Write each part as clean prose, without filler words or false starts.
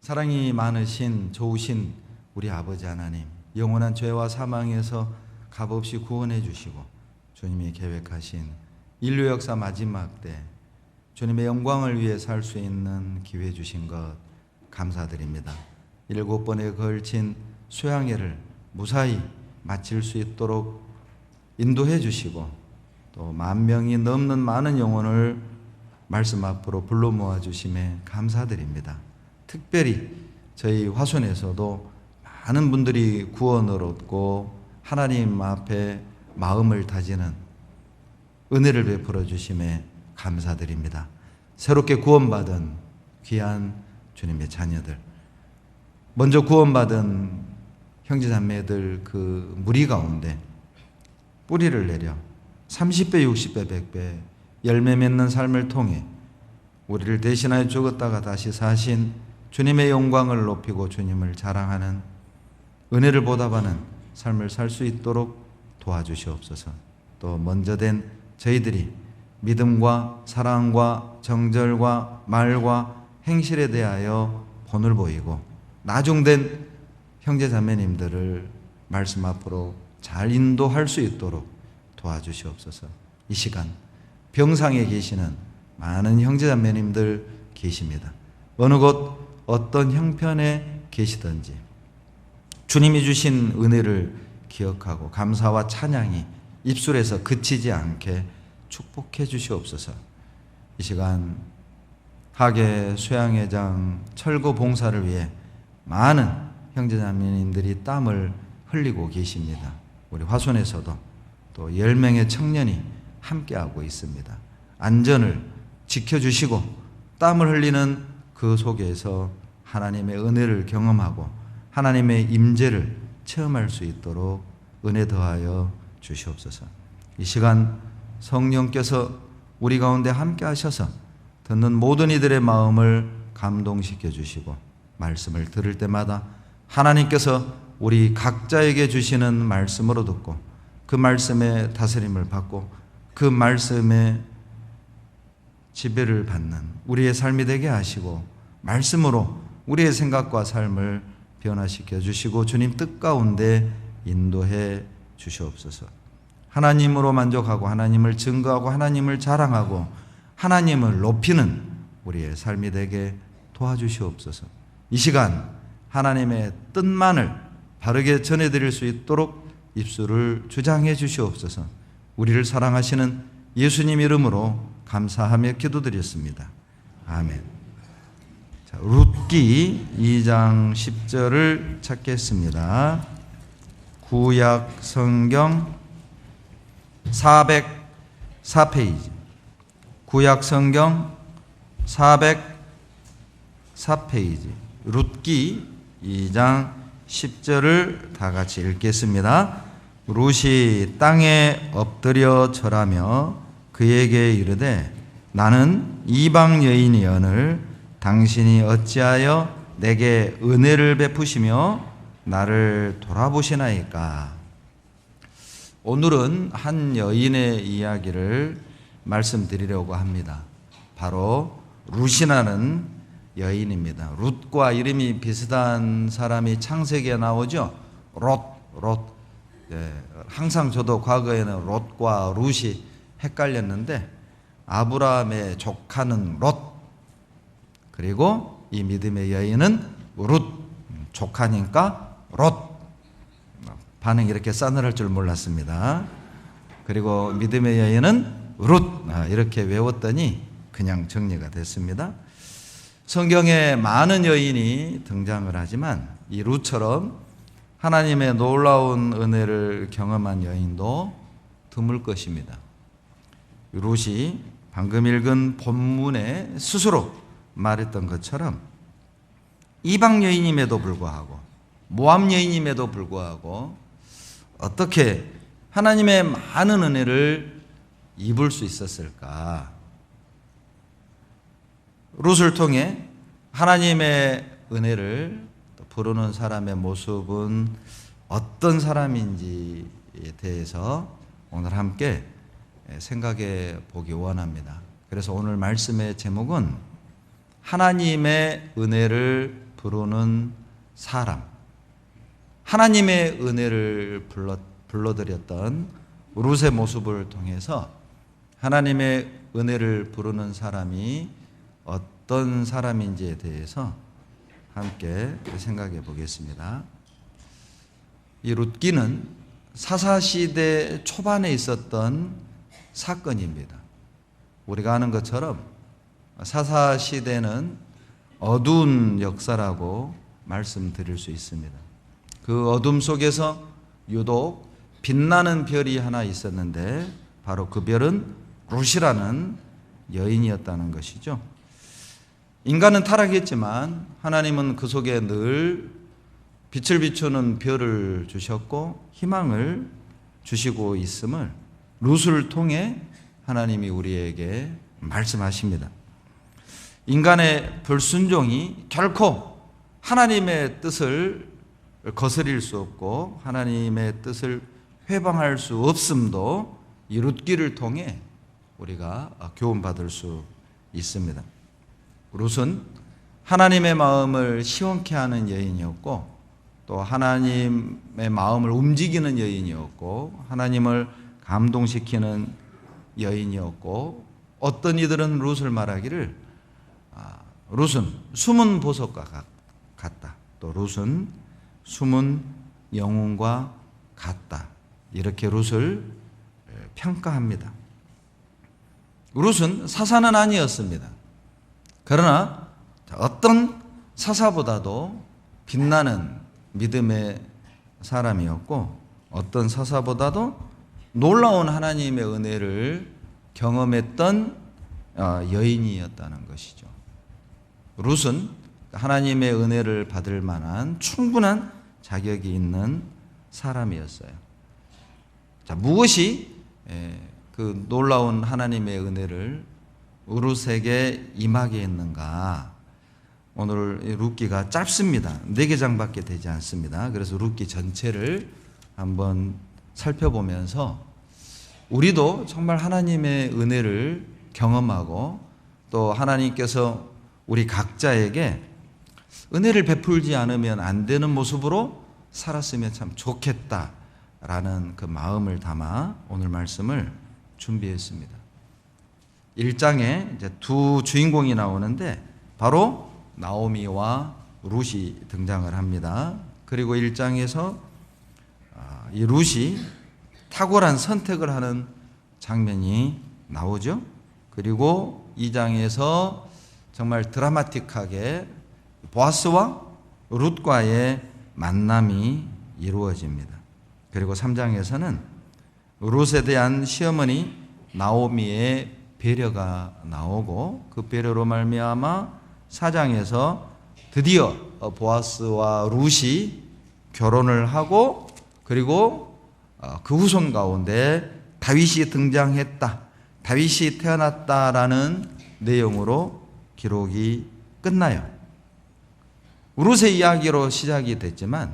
사랑이 많으신 좋으신 우리 아버지 하나님, 영원한 죄와 사망에서 값없이 구원해 주시고 주님이 계획하신 인류 역사 마지막 때 주님의 영광을 위해 살 수 있는 기회 주신 것 감사드립니다. 7번에 걸친 수양회를 무사히 마칠 수 있도록 인도해 주시고 또 10,000명이 넘는 많은 영혼을 말씀 앞으로 불러 모아 주심에 감사드립니다. 특별히 저희 화순에서도 많은 분들이 구원을 얻고 하나님 앞에 마음을 다지는 은혜를 베풀어 주심에 감사드립니다. 새롭게 구원받은 귀한 주님의 자녀들, 먼저 구원받은 형제자매들 그 무리 가운데 뿌리를 내려 30배, 60배, 100배 열매 맺는 삶을 통해 우리를 대신하여 죽었다가 다시 사신 주님의 영광을 높이고 주님을 자랑하는 은혜를 보답하는 삶을 살 수 있도록 도와주시옵소서. 또 먼저 된 저희들이 믿음과 사랑과 정절과 말과 행실에 대하여 본을 보이고 나중된 형제자매님들을 말씀 앞으로 잘 인도할 수 있도록 도와주시옵소서. 이 시간 병상에 계시는 많은 형제자매님들 계십니다. 어느 곳 어떤 형편에 계시든지 주님이 주신 은혜를 기억하고 감사와 찬양이 입술에서 그치지 않게 축복해 주시옵소서. 이 시간 하계 수양회장 철거 봉사를 위해 많은 형제자매님들이 땀을 흘리고 계십니다. 우리 화순에서도 또 10명의 청년이 함께하고 있습니다. 안전을 지켜주시고 땀을 흘리는 그 속에서 하나님의 은혜를 경험하고 하나님의 임재를 체험할 수 있도록 은혜 더하여 주시옵소서. 이 시간 성령께서 우리 가운데 함께 하셔서 듣는 모든 이들의 마음을 감동시켜 주시고 말씀을 들을 때마다 하나님께서 우리 각자에게 주시는 말씀으로 듣고 그 말씀의 다스림을 받고 그 말씀의 지배를 받는 우리의 삶이 되게 하시고 말씀으로 우리의 생각과 삶을 변화시켜 주시고 주님 뜻 가운데 인도해 주시옵소서. 하나님으로 만족하고 하나님을 증거하고 하나님을 자랑하고 하나님을 높이는 우리의 삶이 되게 도와주시옵소서. 이 시간 하나님의 뜻만을 바르게 전해드릴 수 있도록 입술을 주장해 주시옵소서. 우리를 사랑하시는 예수님 이름으로 감사하며 기도드렸습니다. 아멘. 자, 룻기 2장 10절을 찾겠습니다. 구약 성경 404페이지. 구약 성경 404페이지. 룻기 2장 10절을 다 같이 읽겠습니다. 룻이 땅에 엎드려 절하며 그에게 이르되 나는 이방 여인이여늘 당신이 어찌하여 내게 은혜를 베푸시며 나를 돌아보시나이까. 오늘은 한 여인의 이야기를 말씀드리려고 합니다. 바로 룻이라는 여인입니다. 룻과 이름이 비슷한 사람이 창세기에 나오죠. 롯. 예, 항상 저도 과거에는 롯과 룻이 헷갈렸는데 아브라함의 조카는 롯, 그리고 이 믿음의 여인은 룻, 조카니까 롯. 반응이 이렇게 싸늘할 줄 몰랐습니다. 그리고 믿음의 여인은 룻, 이렇게 외웠더니 그냥 정리가 됐습니다. 성경에 많은 여인이 등장을 하지만 이 룻처럼 하나님의 놀라운 은혜를 경험한 여인도 드물 것입니다. 룻이 방금 읽은 본문에 스스로 말했던 것처럼 이방 여인임에도 불구하고 모압 여인임에도 불구하고 어떻게 하나님의 많은 은혜를 입을 수 있었을까? 룻을 통해 하나님의 은혜를 부르는 사람의 모습은 어떤 사람인지에 대해서 오늘 함께 생각해 보기 원합니다. 그래서 오늘 말씀의 제목은 하나님의 은혜를 부르는 사람, 하나님의 은혜를 불러드렸던 룻의 모습을 통해서 하나님의 은혜를 부르는 사람이 어떤 사람인지에 대해서 함께 생각해 보겠습니다. 이 룻기는 사사시대 초반에 있었던 사건입니다. 우리가 아는 것처럼 사사시대는 어두운 역사라고 말씀드릴 수 있습니다. 그 어둠 속에서 유독 빛나는 별이 하나 있었는데 바로 그 별은 룻이라는 여인이었다는 것이죠. 인간은 타락했지만 하나님은 그 속에 늘 빛을 비추는 별을 주셨고 희망을 주시고 있음을 룻을 통해 하나님이 우리에게 말씀하십니다. 인간의 불순종이 결코 하나님의 뜻을 거스릴 수 없고 하나님의 뜻을 회방할 수 없음도 이 룻기를 통해 우리가 교훈받을 수 있습니다. 룻은 하나님의 마음을 시원케 하는 여인이었고 또 하나님의 마음을 움직이는 여인이었고 하나님을 감동시키는 여인이었고 어떤 이들은 룻을 말하기를 룻은 숨은 보석과 같다. 또 룻은 숨은 영웅과 같다. 이렇게 룻을 평가합니다. 룻은 사사는 아니었습니다. 그러나 어떤 사사보다도 빛나는 믿음의 사람이었고 어떤 사사보다도 놀라운 하나님의 은혜를 경험했던 여인이었다는 것이죠. 룻은 하나님의 은혜를 받을 만한 충분한 자격이 있는 사람이었어요. 자, 무엇이 그 놀라운 하나님의 은혜를 룻에게 임하게 했는가? 오늘 룻기가 짧습니다. 4개장밖에 되지 않습니다. 그래서 룻기 전체를 한번 살펴보면서 우리도 정말 하나님의 은혜를 경험하고 또 하나님께서 우리 각자에게 은혜를 베풀지 않으면 안 되는 모습으로 살았으면 참 좋겠다라는 그 마음을 담아 오늘 말씀을 준비했습니다. 1장에 이제 두 주인공이 나오는데 바로 나오미와 룻이 등장을 합니다. 그리고 1장에서 이 룻이 탁월한 선택을 하는 장면이 나오죠. 그리고 2장에서 정말 드라마틱하게 보아스와 룻과의 만남이 이루어집니다. 그리고 3장에서는 룻에 대한 시어머니 나오미의 배려가 나오고 그 배려로 말미암아 4장에서 드디어 보아스와 룻이 결혼을 하고 그리고 그 후손 가운데 다윗이 등장했다, 다윗이 태어났다라는 내용으로 기록이 끝나요. 룻의 이야기로 시작이 됐지만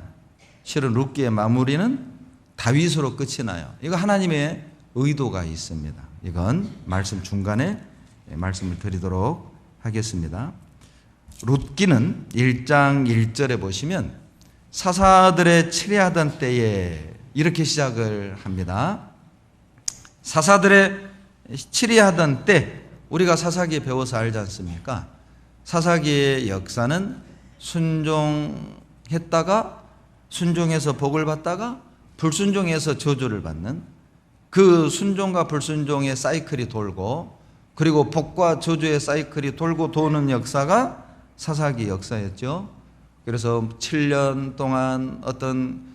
실은 룻기의 마무리는 다윗으로 끝이 나요. 이거 하나님의 의도가 있습니다. 이건 말씀 중간에 말씀을 드리도록 하겠습니다. 룻기는 1장 1절에 보시면 사사들의 치레하던 때에 이렇게 시작을 합니다. 사사들의 치레하던 때, 우리가 사사기 배워서 알지 않습니까? 사사기의 역사는 순종했다가 순종해서 복을 받다가 불순종해서 저주를 받는 그 순종과 불순종의 사이클이 돌고 그리고 복과 저주의 사이클이 돌고 도는 역사가 사사기 역사였죠. 그래서 7년 동안 어떤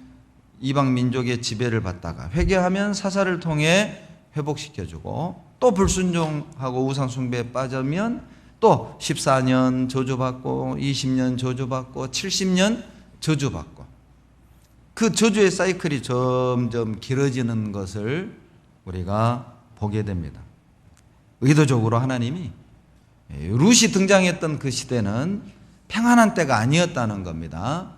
이방 민족의 지배를 받다가 회개하면 사사를 통해 회복시켜주고 또 불순종하고 우상숭배에 빠지면 또 14년 저주받고 20년 저주받고 70년 저주받고 그 저주의 사이클이 점점 길어지는 것을 우리가 보게 됩니다. 의도적으로 하나님이 룻이 등장했던 그 시대는 평안한 때가 아니었다는 겁니다.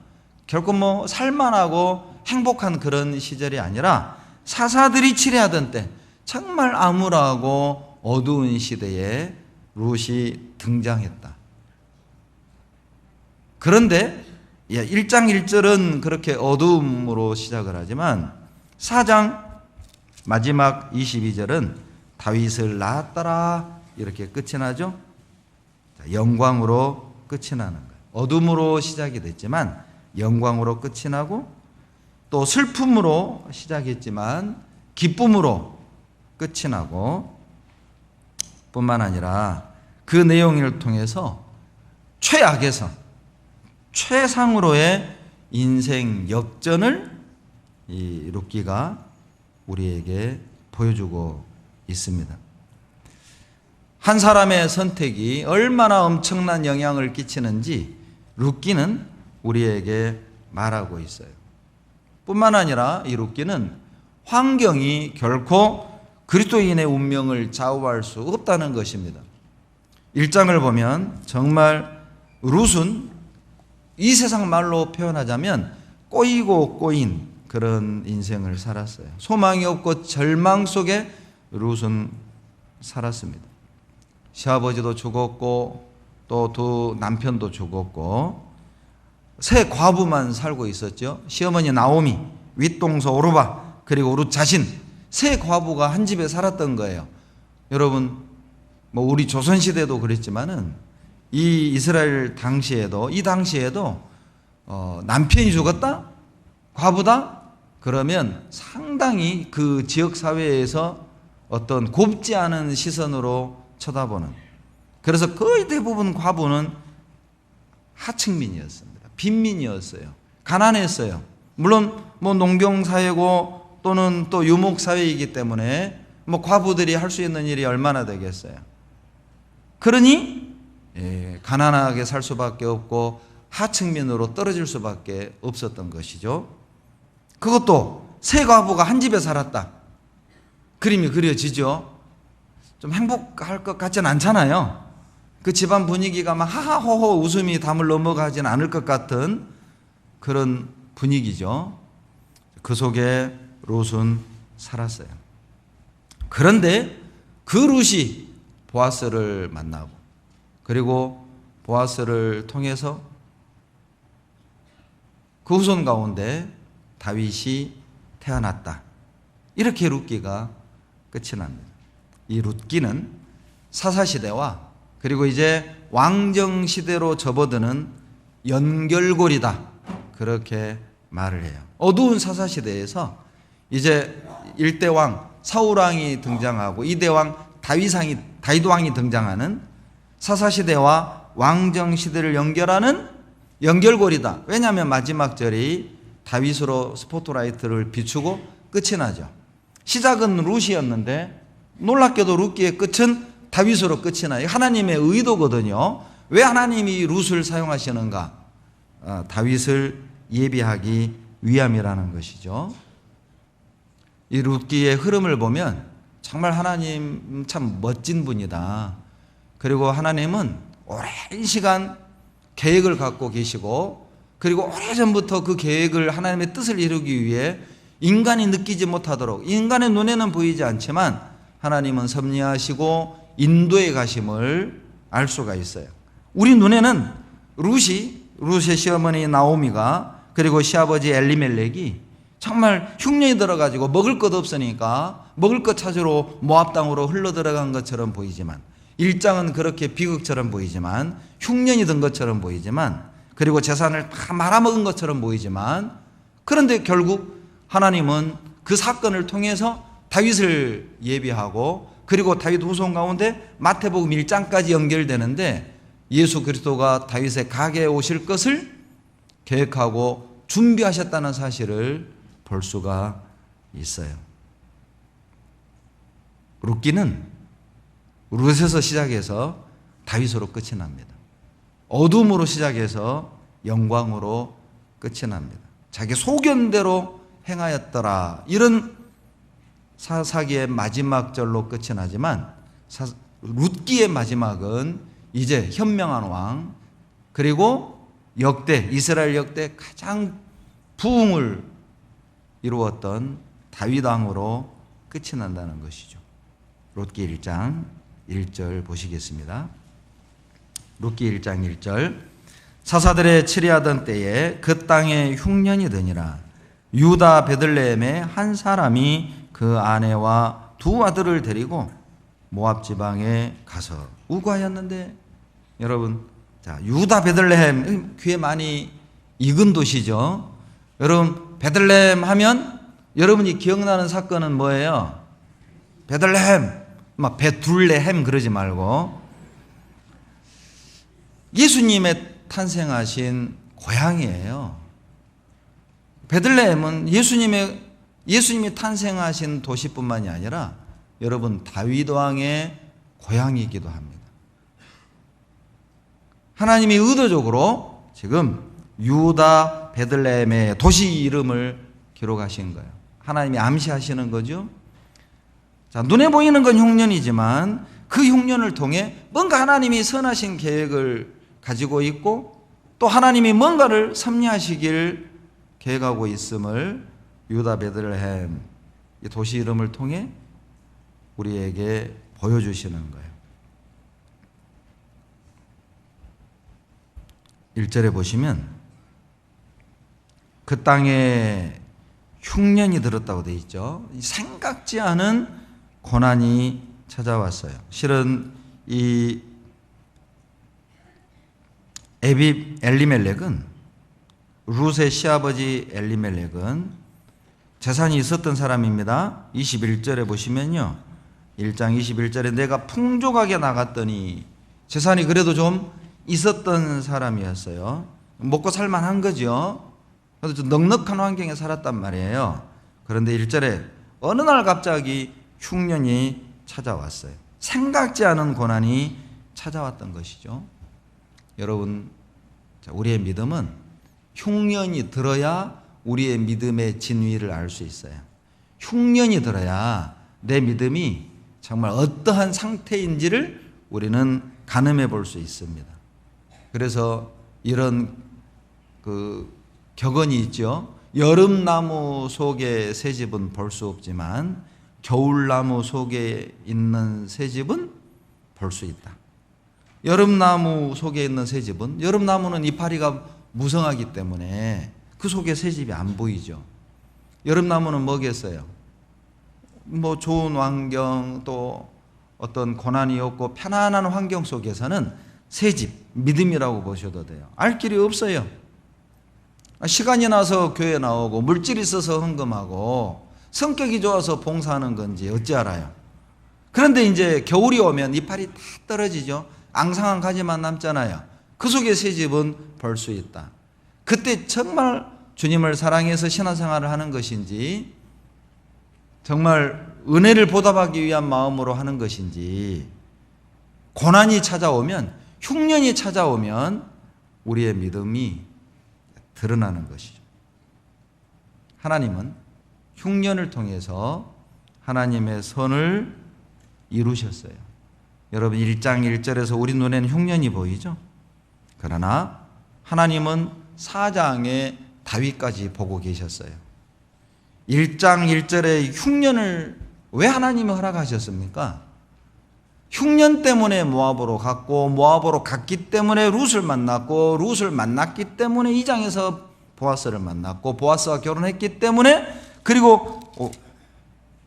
결코 뭐 살만하고 행복한 그런 시절이 아니라 사사들이 치레하던 때 정말 암울하고 어두운 시대에 룻이 등장했다. 그런데 1장 1절은 그렇게 어두움으로 시작을 하지만 4장 마지막 22절은 다윗을 낳았더라 이렇게 끝이 나죠. 영광으로 끝이 나는 거예요. 어둠으로 시작이 됐지만 영광으로 끝이 나고, 또 슬픔으로 시작했지만 기쁨으로 끝이 나고, 뿐만 아니라 그 내용을 통해서 최악에서 최상으로의 인생 역전을 이 룻기가 우리에게 보여주고 있습니다. 한 사람의 선택이 얼마나 엄청난 영향을 끼치는지 룻기는 우리에게 말하고 있어요. 뿐만 아니라 이 룻기는 환경이 결코 그리스도인의 운명을 좌우할 수 없다는 것입니다. 1장을 보면 정말 룻은 이 세상 말로 표현하자면 꼬이고 꼬인 그런 인생을 살았어요. 소망이 없고 절망 속에 룻은 살았습니다. 시아버지도 죽었고 또 두 남편도 죽었고 세 과부만 살고 있었죠. 시어머니 나오미, 윗동서 오르바, 그리고 룻 자신, 세 과부가 한 집에 살았던 거예요. 여러분, 뭐 우리 조선시대도 그랬지만은 이 이스라엘 당시에도, 이 당시에도 남편이 죽었다? 과부다? 그러면 상당히 그 지역 사회에서 어떤 곱지 않은 시선으로 쳐다보는, 그래서 거의 대부분 과부는 하층민이었습니다. 빈민이었어요. 가난했어요. 물론 뭐 농경사회고 또는 또 유목사회이기 때문에 뭐 과부들이 할 수 있는 일이 얼마나 되겠어요. 그러니 가난하게 살 수밖에 없고 하층민으로 떨어질 수밖에 없었던 것이죠. 그것도 세 과부가 한 집에 살았다. 그림이 그려지죠. 좀 행복할 것 같진 않잖아요. 그 집안 분위기가 막 하하호호 웃음이 담을 넘어가진 않을 것 같은 그런 분위기죠. 그 속에 룻은 살았어요. 그런데 그 룻이 보아스를 만나고, 그리고 보아스를 통해서 그 후손 가운데 다윗이 태어났다. 이렇게 룻기가 끝이 납니다. 이 룻기는 사사시대와 그리고 이제 왕정시대로 접어드는 연결고리다, 그렇게 말을 해요. 어두운 사사시대에서 이제 1대 왕 사울왕이 등장하고 2대 왕 다윗왕이 등장하는 사사시대와 왕정시대를 연결하는 연결고리다. 왜냐하면 마지막 절이 다윗으로 스포트라이트를 비추고 끝이 나죠. 시작은 룻이었는데 놀랍게도 룻기의 끝은 다윗으로 끝이 나요. 하나님의 의도거든요. 왜 하나님이 룻을 사용하시는가? 다윗을 예비하기 위함이라는 것이죠. 이 룻기의 흐름을 보면 정말 하나님 참 멋진 분이다. 그리고 하나님은 오랜 시간 계획을 갖고 계시고, 그리고 오래전부터 그 계획을, 하나님의 뜻을 이루기 위해 인간이 느끼지 못하도록, 인간의 눈에는 보이지 않지만 하나님은 섭리하시고 인도에 가심을 알 수가 있어요. 우리 눈에는 룻의 시어머니 나오미가, 그리고 시아버지 엘리멜렉이 정말 흉년이 들어가지고 먹을 것 없으니까 먹을 것 찾으러 모압 땅으로 흘러 들어간 것처럼 보이지만, 1장은 그렇게 비극처럼 보이지만, 흉년이 든 것처럼 보이지만, 그리고 재산을 다 말아먹은 것처럼 보이지만, 그런데 결국 하나님은 그 사건을 통해서 다윗을 예비하고, 그리고 다윗 후손 가운데 마태복음 1장까지 연결되는데 예수 그리스도가 다윗의 가게에 오실 것을 계획하고 준비하셨다는 사실을 볼 수가 있어요. 룻기는 룻에서 시작해서 다윗으로 끝이 납니다. 어둠으로 시작해서 영광으로 끝이 납니다. 자기 소견대로 행하였더라, 이런 사사기의 마지막 절로 끝이 나지만 룻기의 마지막은 이제 현명한 왕, 그리고 이스라엘 역대 가장 부흥을 이루었던 다윗 왕으로 끝이 난다는 것이죠. 룻기 1장 1절 보시겠습니다. 룻기 1장 1절. 사사들의 치리하던 때에 그 땅에 흉년이 드니라. 유다 베들레헴에 한 사람이 그 아내와 두 아들을 데리고 모압 지방에 가서 우거하였는데, 여러분, 자, 유다 베들레헴 귀에 많이 익은 도시죠. 여러분, 베들레헴 하면 여러분이 기억나는 사건은 뭐예요? 베들레헴, 막 베둘레헴 그러지 말고 예수님의 탄생하신 고향이에요. 베들레헴은 예수님이 탄생하신 도시뿐만이 아니라 여러분 다윗 왕의 고향이기도 합니다. 하나님이 의도적으로 지금 유다 베들레헴의 도시 이름을 기록하신 거예요. 하나님이 암시하시는 거죠. 자, 눈에 보이는 건 흉년이지만 그 흉년을 통해 뭔가 하나님이 선하신 계획을 가지고 있고 또 하나님이 뭔가를 섭리하시길 계획하고 있음을 유다 베들레헴 이 도시 이름을 통해 우리에게 보여주시는 거예요. 1절에 보시면 그 땅에 흉년이 들었다고 되어 있죠. 생각지 않은 고난이 찾아왔어요. 실은 이 엘리멜렉은 룻의 시아버지 엘리멜렉은 재산이 있었던 사람입니다. 21절에 보시면요. 1장 21절에 내가 풍족하게 나갔더니 재산이 그래도 좀 있었던 사람이었어요. 먹고 살만한 거죠. 그래서 좀 넉넉한 환경에 살았단 말이에요. 그런데 1절에 어느 날 갑자기 흉년이 찾아왔어요. 생각지 않은 고난이 찾아왔던 것이죠. 여러분, 우리의 믿음은 흉년이 들어야 우리의 믿음의 진위를 알 수 있어요. 흉년이 들어야 내 믿음이 정말 어떠한 상태인지를 우리는 가늠해 볼 수 있습니다. 그래서 이런 격언이 있죠. 여름나무 속에 새집은 볼 수 없지만 겨울나무 속에 있는 새집은 볼 수 있다. 여름나무 속에 있는 새집은, 여름나무는 이파리가 무성하기 때문에 그 속에 새집이 안 보이죠. 여름나무는 뭐겠어요? 뭐 좋은 환경 또 어떤 고난이 없고 편안한 환경 속에서는 새집, 믿음이라고 보셔도 돼요. 알 길이 없어요. 시간이 나서 교회 나오고 물질이 있어서 헌금하고 성격이 좋아서 봉사하는 건지 어찌 알아요? 그런데 이제 겨울이 오면 이파리 다 떨어지죠. 앙상한 가지만 남잖아요. 그 속에 새집은 볼 수 있다. 그때 정말 주님을 사랑해서 신앙생활을 하는 것인지 정말 은혜를 보답하기 위한 마음으로 하는 것인지, 고난이 찾아오면, 흉년이 찾아오면 우리의 믿음이 드러나는 것이죠. 하나님은 흉년을 통해서 하나님의 선을 이루셨어요. 여러분 1장 1절에서 우리 눈에는 흉년이 보이죠? 그러나 하나님은 4장에 다윗까지 보고 계셨어요. 1장 1절에 흉년을 왜 하나님이 허락하셨습니까? 흉년 때문에 모압으로 갔고 모압으로 갔기 때문에 룻을 만났고 룻을 만났기 때문에 2장에서 보아스를 만났고 보아스와 결혼했기 때문에 그리고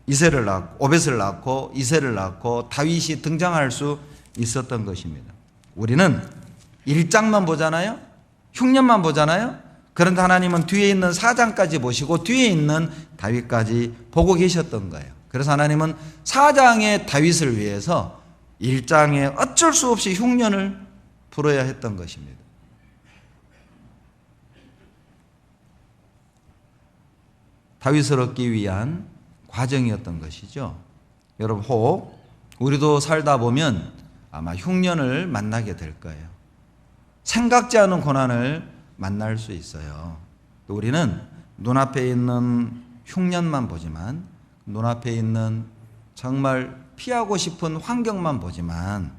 이새를 낳고 오벳을 낳고 이새를 낳고 다윗이 등장할 수 있었던 것입니다. 우리는 1장만 보잖아요. 흉년만 보잖아요. 그런데 하나님은 뒤에 있는 4장까지 보시고 뒤에 있는 다윗까지 보고 계셨던 거예요. 그래서 하나님은 4장의 다윗을 위해서 1장에 어쩔 수 없이 흉년을 풀어야 했던 것입니다. 다윗을 얻기 위한 과정이었던 것이죠. 여러분, 혹 우리도 살다 보면 아마 흉년을 만나게 될 거예요. 생각지 않은 고난을 만날 수 있어요. 우리는 눈앞에 있는 흉년만 보지만, 눈앞에 있는 정말 피하고 싶은 환경만 보지만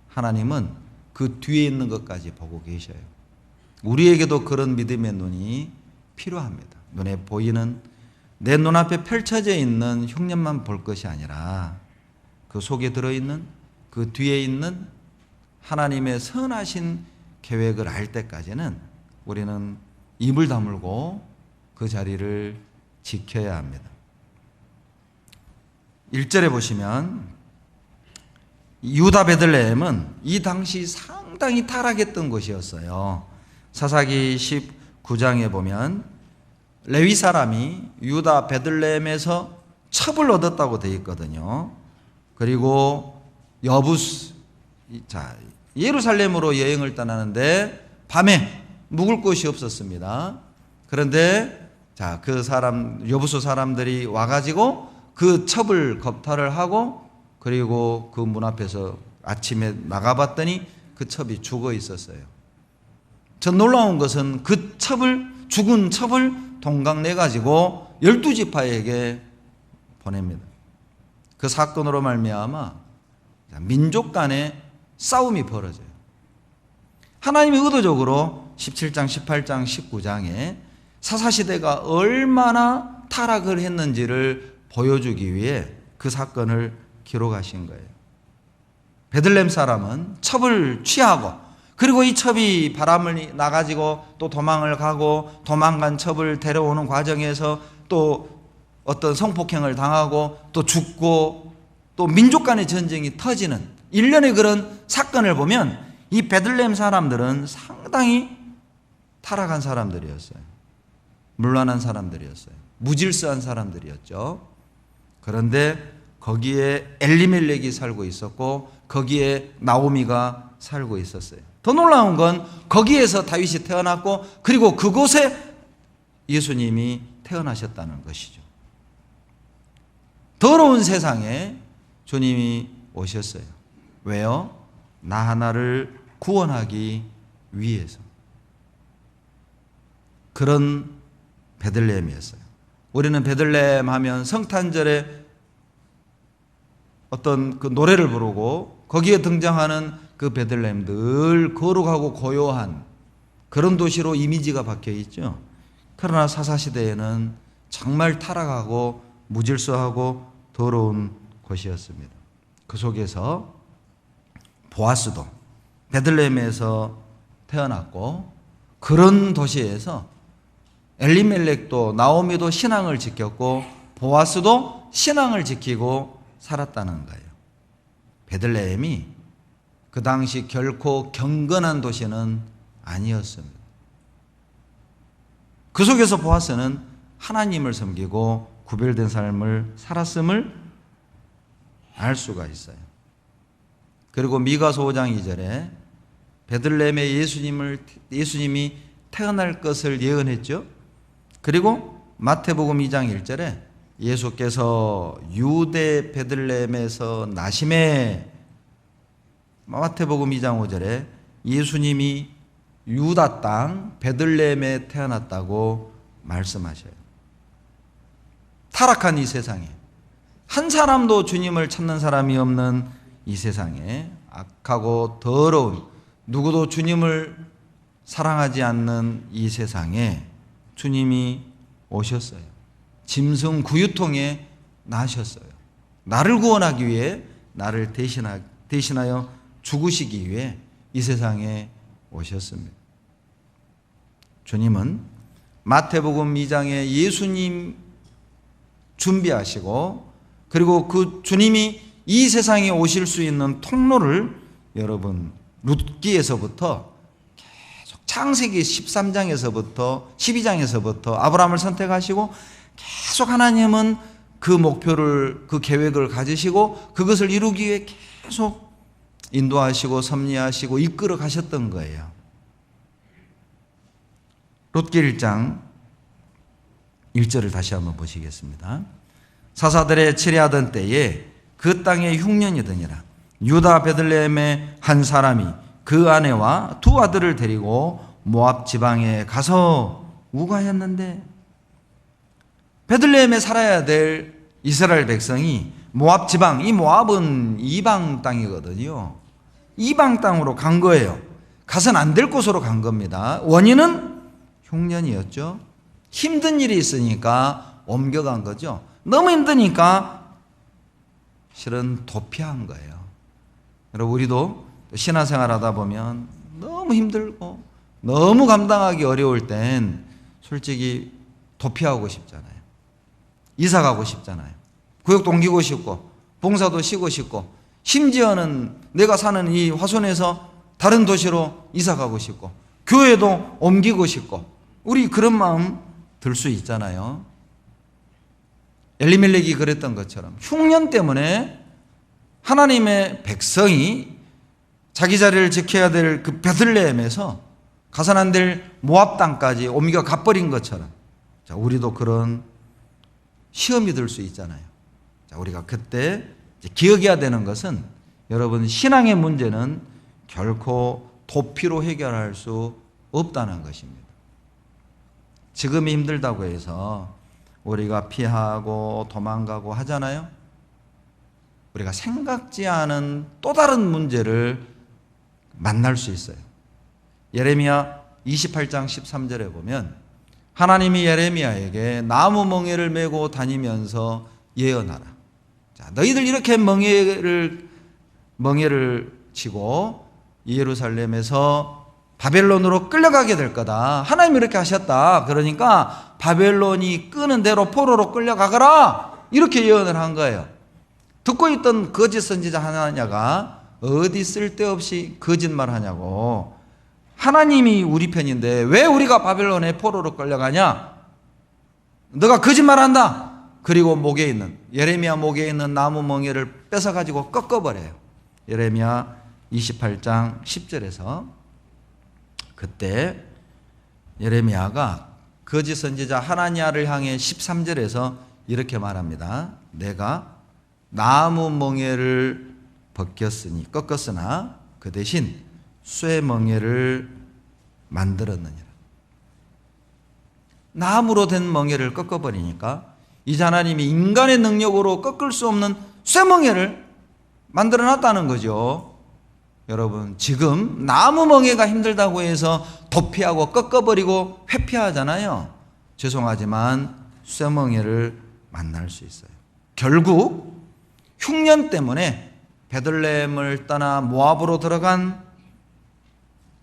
하나님은 그 뒤에 있는 것까지 보고 계셔요. 우리에게도 그런 믿음의 눈이 필요합니다. 눈에 보이는, 내 눈앞에 펼쳐져 있는 흉년만 볼 것이 아니라 그 속에 들어있는, 그 뒤에 있는 하나님의 선하신 계획을 알 때까지는 우리는 입을 다물고 그 자리를 지켜야 합니다. 1절에 보시면 유다 베들레헴은 이 당시 상당히 타락했던 곳이었어요. 사사기 19장에 보면 레위 사람이 유다 베들레헴에서 첩을 얻었다고 되어 있거든요. 그리고 여부스, 예루살렘으로 여행을 떠나는데 밤에 묵을 곳이 없었습니다. 그런데 그 여부수 사람들이 와가지고 그 첩을 겁탈을 하고 그리고 그 문 앞에서 아침에 나가봤더니 그 첩이 죽어 있었어요. 전 놀라운 것은 그 죽은 첩을 동강내가지고 12지파에게 보냅니다. 그 사건으로 말미암아 민족 간의 싸움이 벌어져요. 하나님이 의도적으로 17장, 18장, 19장에 사사시대가 얼마나 타락을 했는지를 보여주기 위해 그 사건을 기록하신 거예요. 베들레헴 사람은 첩을 취하고 그리고 이 첩이 바람을 나가지고 또 도망을 가고 도망간 첩을 데려오는 과정에서 또 어떤 성폭행을 당하고 또 죽고 또 민족 간의 전쟁이 터지는 일련의 그런 사건을 보면 이 베들레헴 사람들은 상당히 타락한 사람들이었어요. 문란한 사람들이었어요. 무질서한 사람들이었죠. 그런데 거기에 엘리멜렉이 살고 있었고 거기에 나오미가 살고 있었어요. 더 놀라운 건 거기에서 다윗이 태어났고 그리고 그곳에 예수님이 태어나셨다는 것이죠. 더러운 세상에 주님이 오셨어요. 왜요? 나 하나를 구원하기 위해서. 그런 베들레헴이었어요. 우리는 베들레헴 하면 성탄절에 어떤 그 노래를 부르고 거기에 등장하는 그 베들레헴 늘 거룩하고 고요한 그런 도시로 이미지가 박혀 있죠. 그러나 사사시대에는 정말 타락하고 무질서하고 더러운 곳이었습니다. 그 속에서 보아스도 베들레헴에서 태어났고 그런 도시에서 엘리멜렉도 나오미도 신앙을 지켰고 보아스도 신앙을 지키고 살았다는 거예요. 베들레헴이 그 당시 결코 경건한 도시는 아니었습니다. 그 속에서 보아스는 하나님을 섬기고 구별된 삶을 살았음을 알 수가 있어요. 그리고 미가서 5장 2절에 베들레헴에 예수님이 태어날 것을 예언했죠. 그리고 마태복음 2장 1절에 예수께서 유대 베들레헴에서 나심에 마태복음 2장 5절에 예수님이 유다 땅 베들레헴에 태어났다고 말씀하셔요. 타락한 이 세상에 한 사람도 주님을 찾는 사람이 없는 이 세상에 악하고 더러운 누구도 주님을 사랑하지 않는 이 세상에 주님이 오셨어요. 짐승 구유통에 나셨어요. 나를 구원하기 위해 나를 대신하여 죽으시기 위해 이 세상에 오셨습니다. 주님은 마태복음 2장에 예수님 준비하시고 그리고 그 주님이 이 세상에 오실 수 있는 통로를 여러분 룻기에서부터 계속 창세기 13장에서부터 12장에서부터 아브라함을 선택하시고 계속 하나님은 그 목표를 그 계획을 가지시고 그것을 이루기 위해 계속 인도하시고 섭리하시고 이끌어 가셨던 거예요. 룻기 1장 1절을 다시 한번 보시겠습니다. 사사들의 치리하던 때에 그 땅에 흉년이 드니라. 유다 베들레헴의 한 사람이 그 아내와 두 아들을 데리고 모압 지방에 가서 우가였는데 베들레헴에 살아야 될 이스라엘 백성이 모압 지방, 이 모압은 이방 땅이거든요. 이방 땅으로 간 거예요. 가서는 안 될 곳으로 간 겁니다. 원인은 흉년이었죠. 힘든 일이 있으니까 옮겨간 거죠. 너무 힘드니까 실은 도피한 거예요. 여러분 우리도 신앙생활 하다 보면 너무 너무 힘들고 너무 감당하기 어려울 땐 솔직히 도피하고 싶잖아요. 이사 가고 싶잖아요. 구역도 옮기고 싶고 봉사도 쉬고 싶고 심지어는 내가 사는 이 화순에서 다른 도시로 이사 가고 싶고 교회도 옮기고 싶고 우리 그런 마음 들 수 있잖아요. 엘리멜렉이 그랬던 것처럼 흉년 때문에 하나님의 백성이 자기 자리를 지켜야 될 그 베들레헴에서 가선 안 될 모압 땅까지 옮겨 가버린 것처럼 자, 우리도 그런 시험이 들 수 있잖아요. 자, 우리가 그때 기억해야 되는 것은 여러분 신앙의 문제는 결코 도피로 해결할 수 없다는 것입니다. 지금이 힘들다고 해서 우리가 피하고 도망가고 하잖아요. 우리가 생각지 않은 또 다른 문제를 만날 수 있어요. 예레미야 28장 13절에 보면 하나님이 예레미야에게 나무 멍에를 메고 다니면서 예언하라. 자, 너희들 이렇게 멍에를 치고 예루살렘에서 바벨론으로 끌려가게 될 거다. 하나님이 이렇게 하셨다. 그러니까 바벨론이 끄는 대로 포로로 끌려가거라. 이렇게 예언을 한 거예요. 듣고 있던 거짓 선지자 하나냐가 어디 쓸데없이 거짓말 하냐고. 하나님이 우리 편인데 왜 우리가 바벨론의 포로로 끌려가냐? 너가 거짓말한다. 그리고 목에 있는 예레미야 목에 있는 나무 멍에를 뺏어가지고 꺾어버려요. 예레미야 28장 10절에서 그때 예레미야가 거짓 선지자 하나냐를 향해 13절에서 이렇게 말합니다. 내가 나무 멍에를 꺾었으나 그 대신 쇠 멍에를 만들었느니라. 나무로 된 멍에를 꺾어버리니까 이제 하나님이 인간의 능력으로 꺾을 수 없는 쇠 멍에를 만들어놨다는 거죠. 여러분 지금 나무 멍에가 힘들다고 해서 도피하고 꺾어버리고 회피하잖아요. 죄송하지만 쇠 멍에를 만날 수 있어요. 결국 흉년 때문에 베들레헴을 떠나 모압으로 들어간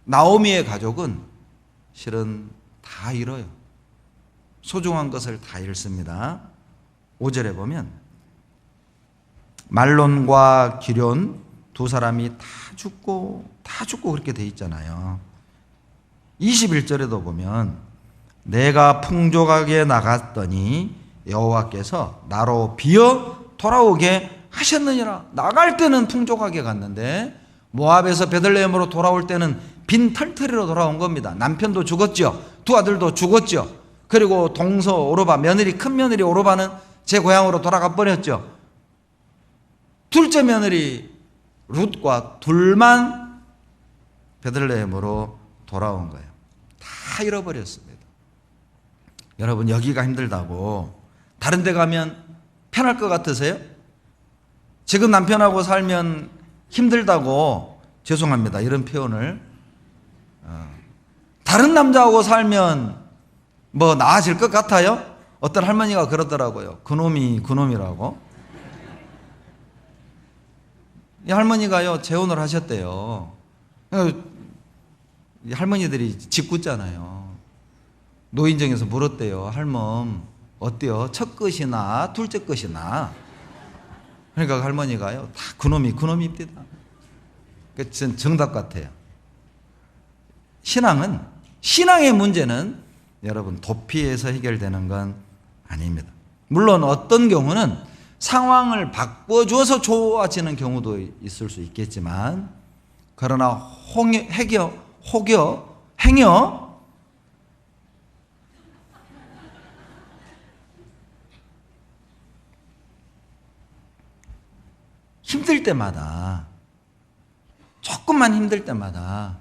나오미의 가족은 실은 다 잃어요. 소중한 것을 다 잃습니다. 5절에 보면 말론과 기럨 두 사람이 다 죽고 그렇게 돼 있잖아요. 21절에도 보면 내가 풍족하게 나갔더니 여호와께서 나로 비어 돌아오게 하셨느니라. 나갈 때는 풍족하게 갔는데 모압에서 베들레헴으로 돌아올 때는 빈 털터리로 돌아온 겁니다. 남편도 죽었죠. 두 아들도 죽었죠. 그리고 동서 오르바 큰 며느리 오르바는 제 고향으로 돌아가 버렸죠. 둘째 며느리 룻과 둘만 베들레헴으로 돌아온 거예요. 다 잃어버렸습니다. 여러분 여기가 힘들다고 다른 데 가면 편할 것 같으세요? 지금 남편하고 살면 힘들다고 죄송합니다. 이런 표현을 다른 남자하고 살면 뭐 나아질 것 같아요? 어떤 할머니가 그러더라고요. 그놈이라고. 이 할머니가요 재혼을 하셨대요. 이 할머니들이 짓궂잖아요. 노인정에서 물었대요. 할멈 어때요? 첫 것이나 둘째 것이나? 그러니까 할머니가요 다 그놈입니다. 그 정답 같아요. 신앙의 문제는 여러분 도피해서 해결되는 건 아닙니다. 물론 어떤 경우는 상황을 바꿔줘서 좋아지는 경우도 있을 수 있겠지만 그러나 행여 힘들 때마다 조금만 힘들 때마다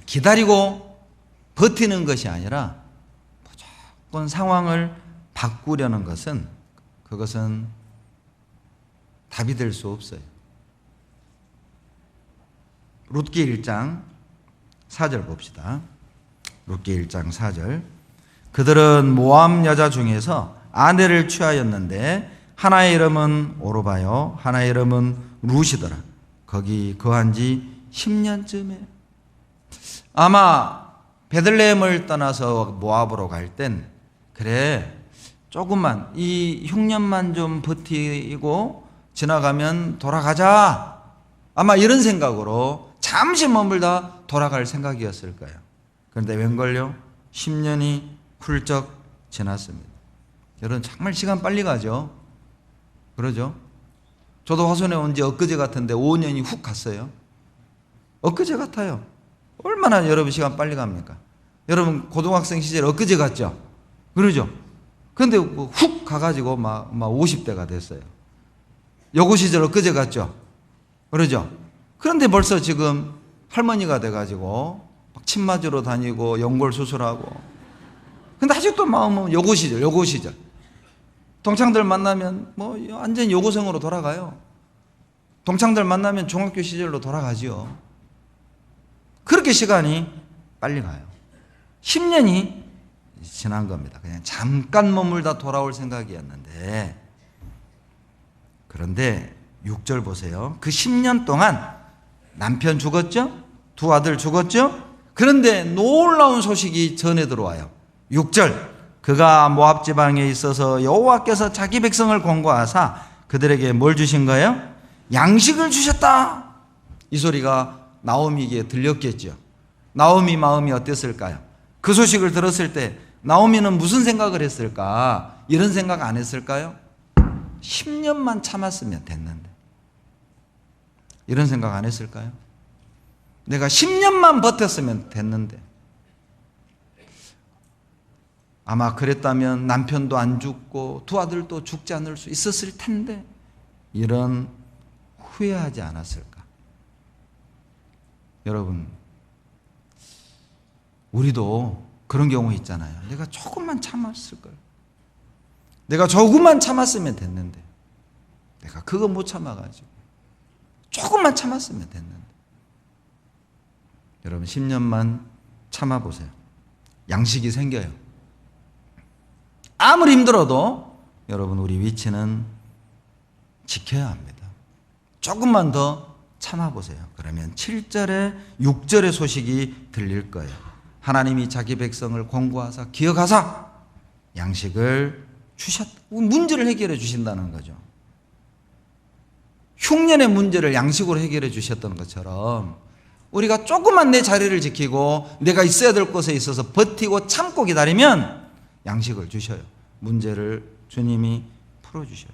기다리고 버티는 것이 아니라 무조건 상황을 바꾸려는 것은 그것은 답이 될 수 없어요. 룻기 1장 4절 봅시다. 룻기 1장 4절 그들은 모압 여자 중에서 아내를 취하였는데 하나의 이름은 오르바요 하나의 이름은 룻이더라. 거기 거한 지 10년쯤에 아마 베들레헴을 떠나서 모압으로 갈 땐 그래 조금만 이 흉년만 좀 버티고 지나가면 돌아가자, 아마 이런 생각으로 잠시 머물다 돌아갈 생각이었을 거예요. 그런데 웬걸요? 10년이 훌쩍 지났습니다. 여러분 정말 시간 빨리 가죠. 그러죠? 저도 화순에 온 지 엊그제 같은데 5년이 훅 갔어요. 엊그제 같아요. 얼마나 여러분 시간 빨리 갑니까? 여러분 고등학생 시절 엊그제 같죠? 그러죠? 근데 훅 가가지고 막 50대가 됐어요. 여고 시절 엊그제 같죠? 그러죠? 그런데 벌써 지금 할머니가 돼가지고 막 침 맞으러 다니고 연골 수술하고. 근데 아직도 마음은 여고 시절. 동창들 만나면 뭐 완전 여고생으로 돌아가요. 동창들 만나면 중학교 시절로 돌아가지요. 그렇게 시간이 빨리 가요. 10년이 지난 겁니다. 그냥 잠깐 머물다 돌아올 생각이었는데, 그런데 6절 보세요. 그 10년 동안 남편 죽었죠? 두 아들 죽었죠? 그런데 놀라운 소식이 전해 들어와요. 6절, 그가 모압 지방에 있어서 여호와께서 자기 백성을 권고하사 그들에게 뭘 주신 거예요? 양식을 주셨다. 이 소리가 나오미에게 들렸겠죠. 나오미 마음이 어땠을까요? 그 소식을 들었을 때 나오미는 무슨 생각을 했을까? 이런 생각 안 했을까요? 10년만 참았으면 됐는데, 이런 생각 안 했을까요? 내가 10년만 버텼으면 됐는데. 아마 그랬다면 남편도 안 죽고 두 아들도 죽지 않을 수 있었을 텐데, 이런 후회하지 않았을까? 여러분, 우리도 그런 경우 있잖아요. 내가 조금만 참았을 걸. 내가 조금만 참았으면 됐는데, 내가 그거 못 참아가지고 조금만 참았으면 됐는데. 여러분 10년만 참아보세요. 양식이 생겨요. 아무리 힘들어도 여러분 우리 위치는 지켜야 합니다. 조금만 더 참아보세요. 그러면 7절에 6절의 소식이 들릴 거예요. 하나님이 자기 백성을 권고하사 기억하사 양식을 주셨다. 문제를 해결해 주신다는 거죠. 흉년의 문제를 양식으로 해결해 주셨던 것처럼 우리가 조금만 내 자리를 지키고 내가 있어야 될 곳에 있어서 버티고 참고 기다리면 양식을 주셔요. 문제를 주님이 풀어주셔요.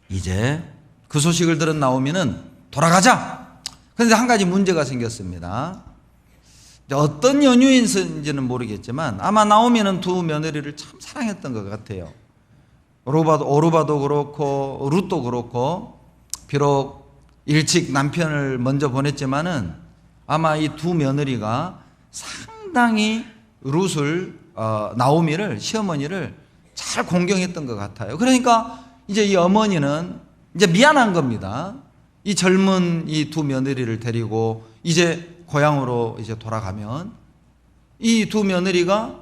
이제 그 소식을 들은 나오미는 돌아가자. 그런데 한 가지 문제가 생겼습니다. 어떤 연유인지는 모르겠지만 아마 나오미는 두 며느리를 참 사랑했던 것 같아요. 오르바도 그렇고 룻도 그렇고, 비록 일찍 남편을 먼저 보냈지만은 아마 이 두 며느리가 상당히 룻을 나오미를, 시어머니를 잘 공경했던 것 같아요. 그러니까 이제 이 어머니는 이제 미안한 겁니다. 이 젊은 이 두 며느리를 데리고 이제 고향으로 이제 돌아가면 이 두 며느리가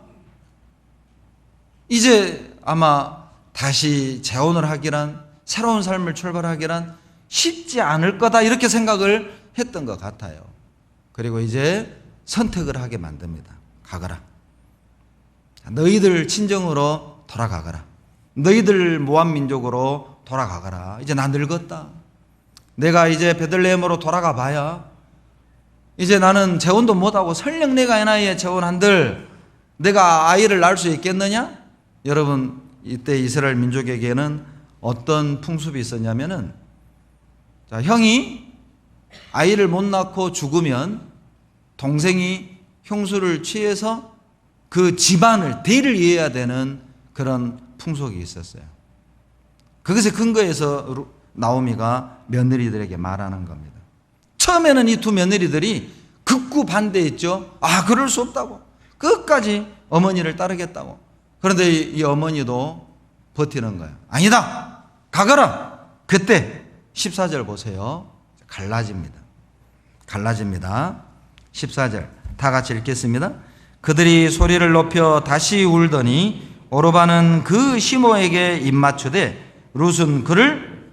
이제 아마 다시 재혼을 하기란, 새로운 삶을 출발하기란 쉽지 않을 거다, 이렇게 생각을 했던 것 같아요. 그리고 이제 선택을 하게 만듭니다. 가거라. 너희들 친정으로 돌아가거라. 너희들 모압 민족으로 돌아가거라. 이제 나 늙었다. 내가 이제 베들레헴으로 돌아가 봐야 이제 나는 재혼도 못하고 설령 내가 이 나이에 재혼한들 내가 아이를 낳을 수 있겠느냐? 여러분, 이때 이스라엘 민족에게는 어떤 풍습이 있었냐면은, 자, 형이 아이를 못 낳고 죽으면 동생이 형수를 취해서 그 집안을, 대를 이어야 되는 그런 풍속이 있었어요. 그것에 근거해서 나오미가 며느리들에게 말하는 겁니다. 처음에는 이 두 며느리들이 극구 반대했죠. 그럴 수 없다고. 끝까지 어머니를 따르겠다고. 그런데 이 어머니도 버티는 거예요. 아니다. 가거라. 그때 14절 보세요. 갈라집니다. 14절 다 같이 읽겠습니다. 그들이 소리를 높여 다시 울더니 오르바는 그 시모에게 입맞추되 룻은 그를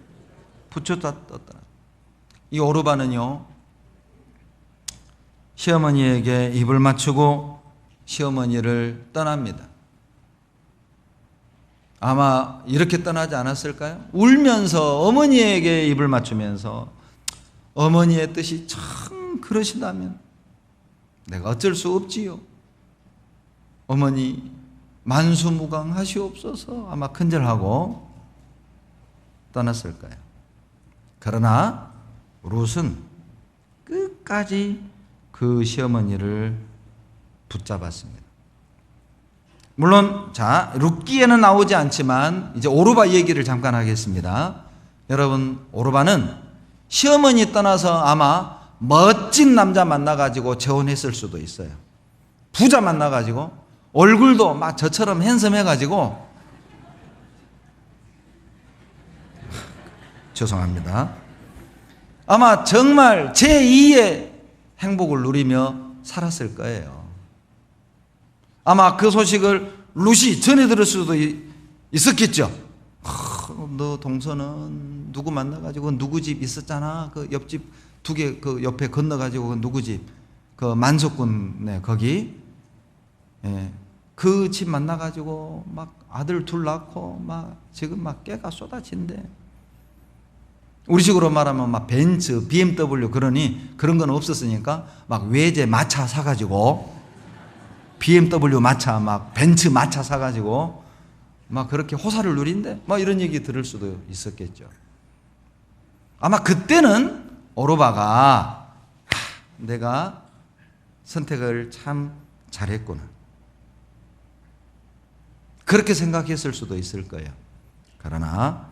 붙였다 떴더라. 이 오르바는요, 시어머니에게 입을 맞추고 시어머니를 떠납니다. 아마 이렇게 떠나지 않았을까요? 울면서 어머니에게 입을 맞추면서 어머니의 뜻이 참 그러시다면 내가 어쩔 수 없지요. 어머니 만수무강하시옵소서 아마 큰절하고 떠났을 거예요. 그러나 룻은 끝까지 그 시어머니를 붙잡았습니다. 물론 자 룻기에는 나오지 않지만 이제 오르바 얘기를 잠깐 하겠습니다. 여러분, 오르바는 시어머니 떠나서 아마 멋진 남자 만나가지고 재혼했을 수도 있어요. 부자 만나가지고 얼굴도 막 저처럼 핸섬해가지고 죄송합니다. 아마 정말 제2의 행복을 누리며 살았을 거예요. 아마 그 소식을 룻이 전해 들을 수도 있었겠죠. 너 동서는 누구 만나가지고 누구 집 있었잖아. 그 옆집 2개 그 옆에 건너가지고 그 누구 집, 그 만석군 거기, 예, 그 집 만나가지고 막 아들 2 낳고 막 지금 막 깨가 쏟아진대. 우리식으로 말하면 막 벤츠, BMW 그러니 그런 건 없었으니까 막 외제 마차 사가지고 BMW 마차 막 벤츠 마차 사가지고 막 그렇게 호사를 누린대. 막 이런 얘기 들을 수도 있었겠죠. 아마 그때는 오르바가 내가 선택을 참 잘했구나 그렇게 생각했을 수도 있을 거예요. 그러나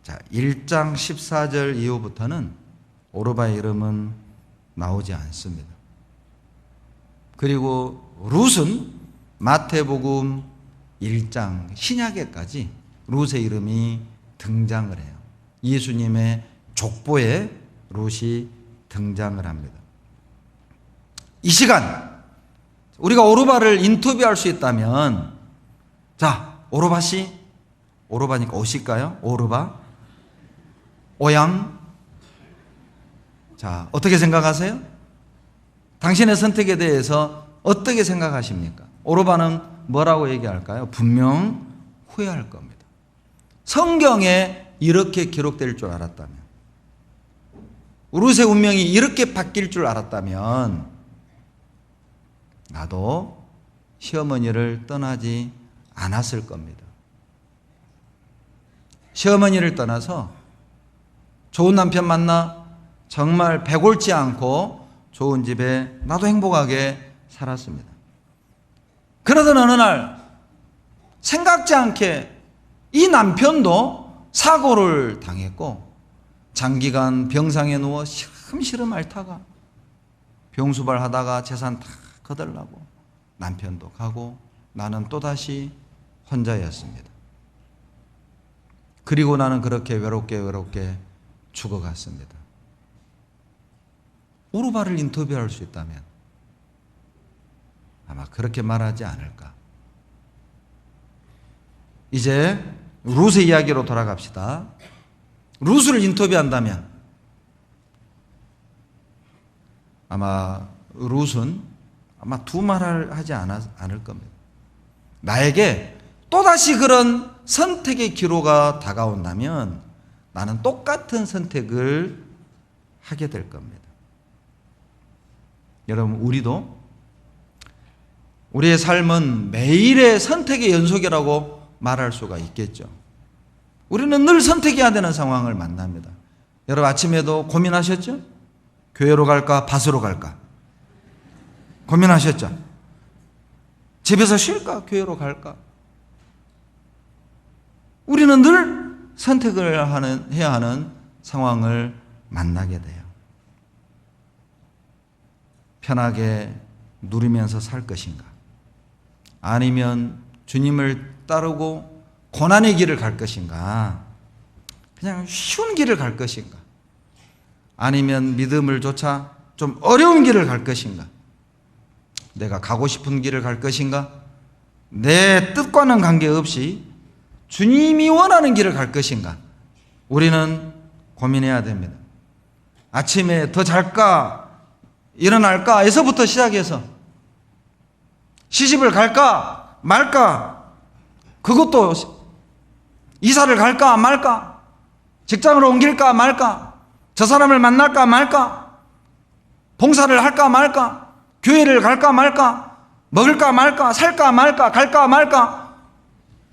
자 1장 14절 이후부터는 오르바의 이름은 나오지 않습니다. 그리고 룻은 마태복음 1장 신약에까지 룻의 이름이 등장을 해요. 예수님의 족보에 룻이 등장을 합니다. 이 시간 우리가 오르바를 인터뷰할 수 있다면, 자 오르바 씨, 오르바니까 오실까요? 오르바, 오양, 자 어떻게 생각하세요? 당신의 선택에 대해서 어떻게 생각하십니까? 오르바는 뭐라고 얘기할까요? 분명 후회할 겁니다. 성경에 이렇게 기록될 줄 알았다면, 룻의 운명이 이렇게 바뀔 줄 알았다면 나도 시어머니를 떠나지 않았을 겁니다. 시어머니를 떠나서 좋은 남편 만나 정말 배골지 않고 좋은 집에 나도 행복하게 살았습니다. 그러던 어느 날 생각지 않게 이 남편도 사고를 당했고 장기간 병상에 누워 시름시름 앓다가 병수발하다가 재산 다 거들라고 남편도 가고 나는 또다시 혼자였습니다. 그리고 나는 그렇게 외롭게 죽어갔습니다. 오르바를 인터뷰할 수 있다면 아마 그렇게 말하지 않을까. 이제 룻의 이야기로 돌아갑시다. 룻을 인터뷰한다면 아마 룻은 아마 두 말을 하지 않을 겁니다. 나에게 또다시 그런 선택의 기로가 다가온다면 나는 똑같은 선택을 하게 될 겁니다. 여러분, 우리도 우리의 삶은 매일의 선택의 연속이라고 말할 수가 있겠죠. 우리는 늘 선택해야 되는 상황을 만납니다. 여러분, 아침에도 고민하셨죠? 교회로 갈까 밭으로 갈까 고민하셨죠? 집에서 쉴까 교회로 갈까? 우리는 늘 선택을 해야 하는 상황을 만나게 돼요. 편하게 누리면서 살 것인가? 아니면 주님을 따르고 고난의 길을 갈 것인가? 그냥 쉬운 길을 갈 것인가? 아니면 믿음을 조차 좀 어려운 길을 갈 것인가? 내가 가고 싶은 길을 갈 것인가? 내 뜻과는 관계없이 주님이 원하는 길을 갈 것인가? 우리는 고민해야 됩니다. 아침에 더 잘까 일어날까 에서부터 시작해서 시집을 갈까 말까, 그것도 이사를 갈까 말까, 직장으로 옮길까 말까, 저 사람을 만날까 말까, 봉사를 할까 말까, 교회를 갈까 말까, 먹을까 말까, 살까 말까, 갈까 말까,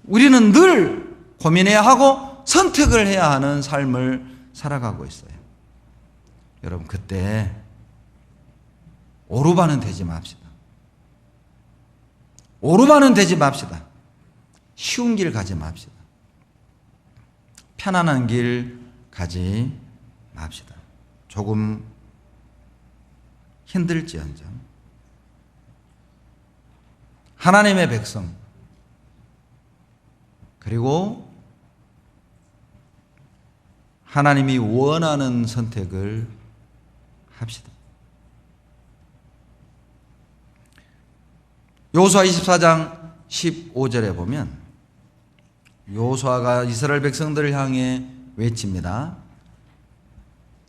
우리는 늘 고민해야 하고 선택을 해야 하는 삶을 살아가고 있어요. 여러분, 그때 오르반은 되지 맙시다. 오르반은 되지 맙시다. 쉬운 길 가지 맙시다. 편안한 길 가지 맙시다. 조금 힘들지언정 하나님의 백성, 그리고 하나님이 원하는 선택을 합시다. 여호수아 24장 15절에 보면 여호수아가 이스라엘 백성들을 향해 외칩니다.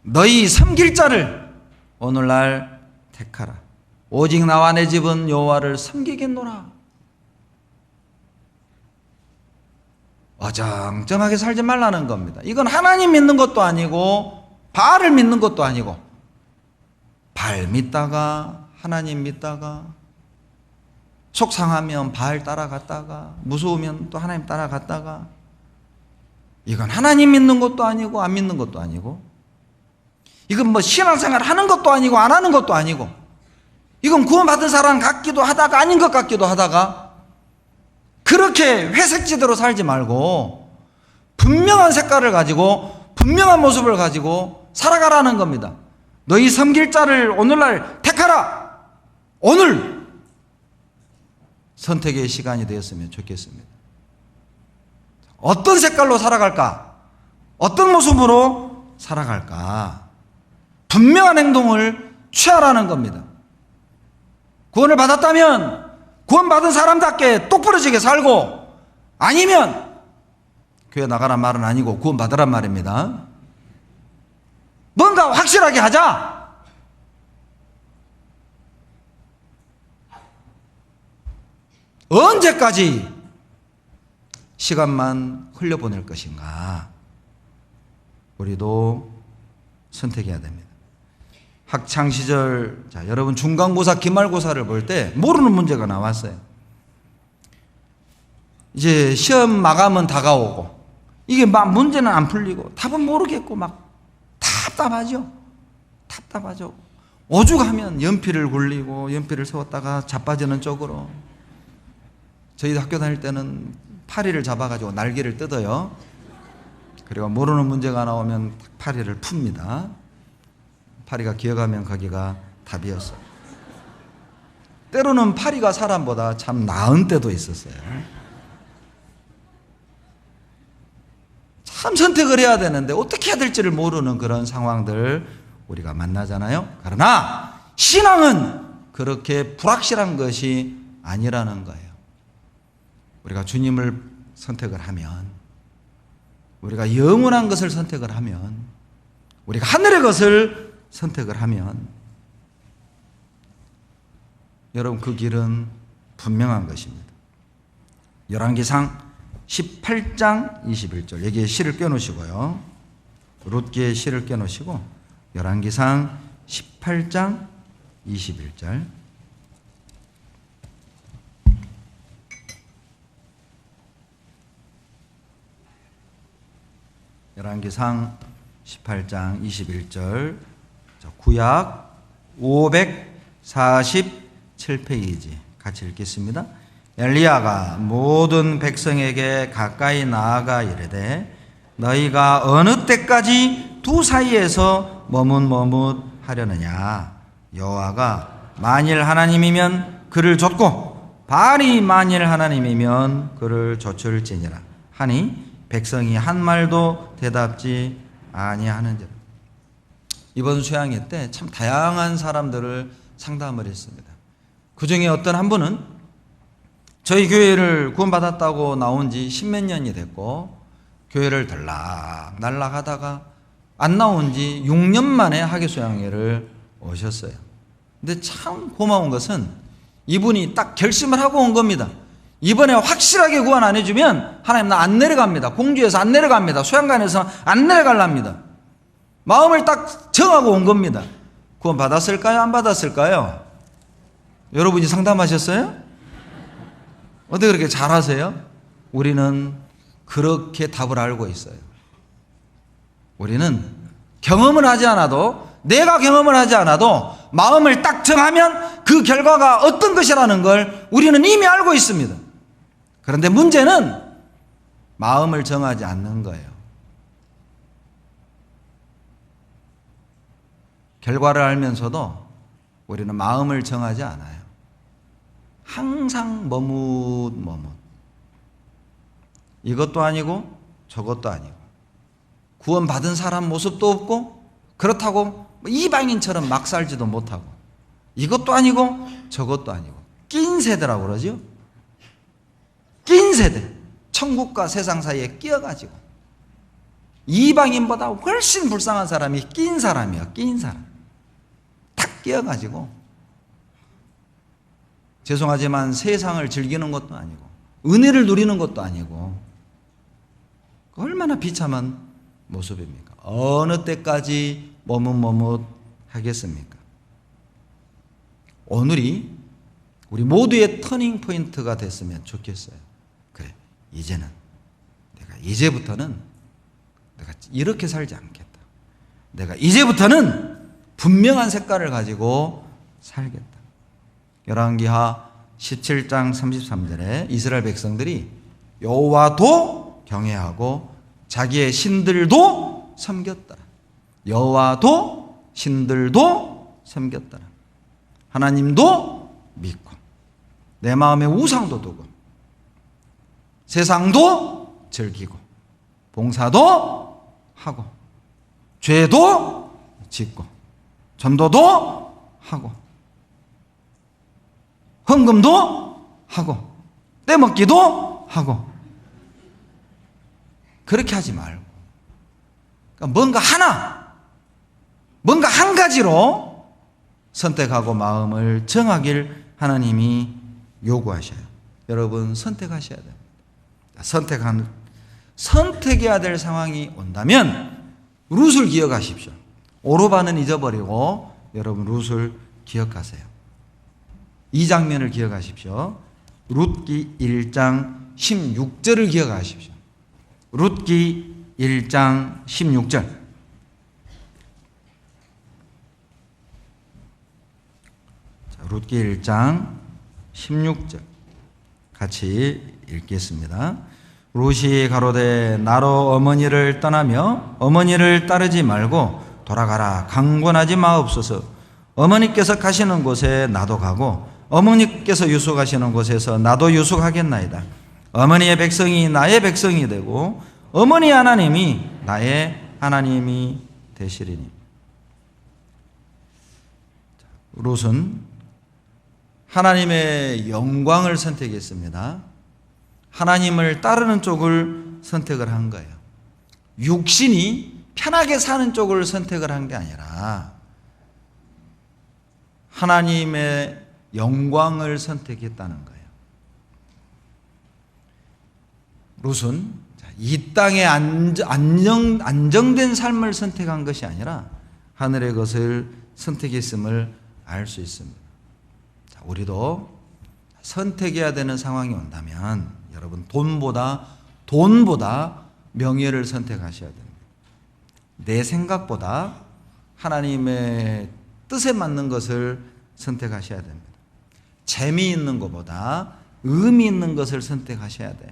너희 섬길 자를 오늘날 택하라. 오직 나와 내 집은 여호와를 섬기겠노라. 어정쩡하게 살지 말라는 겁니다. 이건 하나님 믿는 것도 아니고 바알을 믿는 것도 아니고, 바알 믿다가 하나님 믿다가, 속상하면 바알 따라갔다가, 무서우면 또 하나님 따라갔다가, 이건 하나님 믿는 것도 아니고 안 믿는 것도 아니고, 이건 뭐 신앙생활 하는 것도 아니고 안 하는 것도 아니고, 이건 구원받은 사람 같기도 하다가 아닌 것 같기도 하다가, 그렇게 회색지대로 살지 말고 분명한 색깔을 가지고 분명한 모습을 가지고 살아가라는 겁니다. 너희 섬길 자를 오늘날 택하라. 오늘 선택의 시간이 되었으면 좋겠습니다. 어떤 색깔로 살아갈까? 어떤 모습으로 살아갈까? 분명한 행동을 취하라는 겁니다. 구원을 받았다면 구원받은 사람답게 똑부러지게 살고, 아니면 교회 나가란 말은 아니고 구원받으란 말입니다. 뭔가 확실하게 하자. 언제까지 시간만 흘려보낼 것인가? 우리도 선택해야 됩니다. 학창시절, 자, 여러분 중간고사, 기말고사를 볼 때 모르는 문제가 나왔어요. 이제 시험 마감은 다가오고, 이게 막 문제는 안 풀리고 답은 모르겠고 막 답답하죠. 답답하죠. 오죽하면 연필을 굴리고 연필을 세웠다가 자빠지는 쪽으로. 저희 학교 다닐 때는 파리를 잡아가지고 날개를 뜯어요. 그리고 모르는 문제가 나오면 파리를 풉니다. 파리가 기어가면 거기가 답이었어요. 때로는 파리가 사람보다 참 나은 때도 있었어요. 참 선택을 해야 되는데 어떻게 해야 될지를 모르는 그런 상황들 우리가 만나잖아요. 그러나 신앙은 그렇게 불확실한 것이 아니라는 거예요. 우리가 주님을 선택을 하면, 우리가 영원한 것을 선택을 하면, 우리가 하늘의 것을 선택을 하면, 여러분 그 길은 분명한 것입니다. 열왕기상 18장 21절, 여기에 시를 껴놓으시고요. 룻기에 시를 껴놓으시고 열왕기상 18장 21절, 열왕기상 18장 21절, 구약 547페이지 같이 읽겠습니다. 엘리야가 모든 백성에게 가까이 나아가 이르되 너희가 어느 때까지 두 사이에서 머뭇머뭇하려느냐. 여호와가 만일 하나님이면 그를 좇고 바알이 만일 하나님이면 그를 좇을지니라 하니 백성이 한 말도 대답지 아니하는지라. 이번 수양회 때 참 다양한 사람들을 상담을 했습니다. 그 중에 어떤 한 분은 저희 교회를 구원받았다고 나온 지 십몇 년이 됐고 교회를 들락날락 하다가 안 나온 지 6년 만에 하계수양회를 오셨어요. 근데 참 고마운 것은 이분이 딱 결심을 하고 온 겁니다. 이번에 확실하게 구원 안 해주면 하나님 나 안 내려갑니다. 공주에서 안 내려갑니다. 수양관에서 안 내려갈랍니다. 마음을 딱 정하고 온 겁니다. 구원 받았을까요? 안 받았을까요? 여러분이 상담하셨어요? 어떻게 그렇게 잘하세요? 우리는 그렇게 답을 알고 있어요. 우리는 경험을 하지 않아도, 내가 경험을 하지 않아도 마음을 딱 정하면 그 결과가 어떤 것이라는 걸 우리는 이미 알고 있습니다. 그런데 문제는 마음을 정하지 않는 거예요. 결과를 알면서도 우리는 마음을 정하지 않아요. 항상 머뭇. 이것도 아니고 저것도 아니고, 구원받은 사람 모습도 없고, 그렇다고 이방인처럼 막 살지도 못하고, 이것도 아니고 저것도 아니고, 낀 세대라고 그러죠. 낀 세대. 천국과 세상 사이에 끼어가지고 이방인보다 훨씬 불쌍한 사람이 낀 사람이에요. 낀 사람. 탁 끼어가지고, 죄송하지만 세상을 즐기는 것도 아니고 은혜를 누리는 것도 아니고, 얼마나 비참한 모습입니까? 어느 때까지 머뭇 하겠습니까? 오늘이 우리 모두의 터닝 포인트가 됐으면 좋겠어요. 그래, 이제부터는 내가 이렇게 살지 않겠다. 내가 이제부터는 분명한 색깔을 가지고 살겠다. 열왕기하 17장 33절에 이스라엘 백성들이 여호와도 경외하고 자기의 신들도 섬겼더라. 여호와도 신들도 섬겼더라. 하나님도 믿고 내 마음에 우상도 두고 세상도 즐기고 봉사도 하고 죄도 짓고 전도도 하고 헌금도 하고 떼먹기도 하고, 그렇게 하지 말고, 그러니까 뭔가 한 가지로 선택하고 마음을 정하길 하나님이 요구하셔요. 여러분 선택하셔야 됩니다. 선택해야 될 상황이 온다면 룻을 기억하십시오. 오르반은 잊어버리고 여러분 룻을 기억하세요. 이 장면을 기억하십시오. 룻기 1장 16절을 기억하십시오. 룻기 1장 16절. 자, 룻기 1장 16절 같이 읽겠습니다. 룻이 가로되 나로 어머니를 떠나며 어머니를 따르지 말고 돌아가라. 강권하지 마옵소서. 어머니께서 가시는 곳에 나도 가고 어머니께서 유숙하시는 곳에서 나도 유숙하겠나이다. 어머니의 백성이 나의 백성이 되고 어머니 하나님이 나의 하나님이 되시리니. 룻은 하나님의 영광을 선택했습니다. 하나님을 따르는 쪽을 선택을 한 거예요. 육신이 편하게 사는 쪽을 선택을 한 게 아니라 하나님의 영광을 선택했다는 거예요. 룻은 이 땅에 안정된 삶을 선택한 것이 아니라 하늘의 것을 선택했음을 알 수 있습니다. 자, 우리도 선택해야 되는 상황이 온다면 여러분 돈보다 명예를 선택하셔야 됩니다. 내 생각보다 하나님의 뜻에 맞는 것을 선택하셔야 됩니다. 재미있는 것보다 의미 있는 것을 선택하셔야 돼요.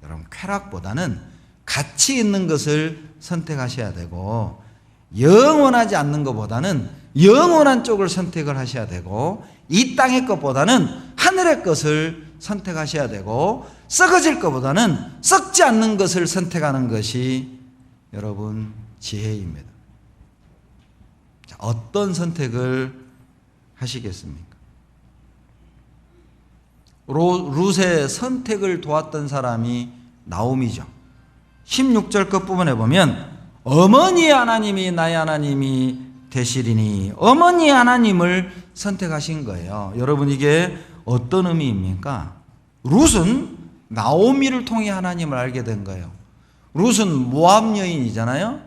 여러분 쾌락보다는 가치 있는 것을 선택하셔야 되고, 영원하지 않는 것보다는 영원한 쪽을 선택을 하셔야 되고, 이 땅의 것보다는 하늘의 것을 선택하셔야 되고, 썩어질 것보다는 썩지 않는 것을 선택하는 것이 여러분 지혜입니다. 자, 어떤 선택을 하시겠습니까? 룻의 선택을 도왔던 사람이 나오미죠. 16절 끝부분에 보면 어머니의 하나님이 나의 하나님이 되시리니 어머니 하나님을 선택하신 거예요. 여러분 이게 어떤 의미입니까? 룻은 나오미를 통해 하나님을 알게 된 거예요. 룻은 모압 여인이잖아요.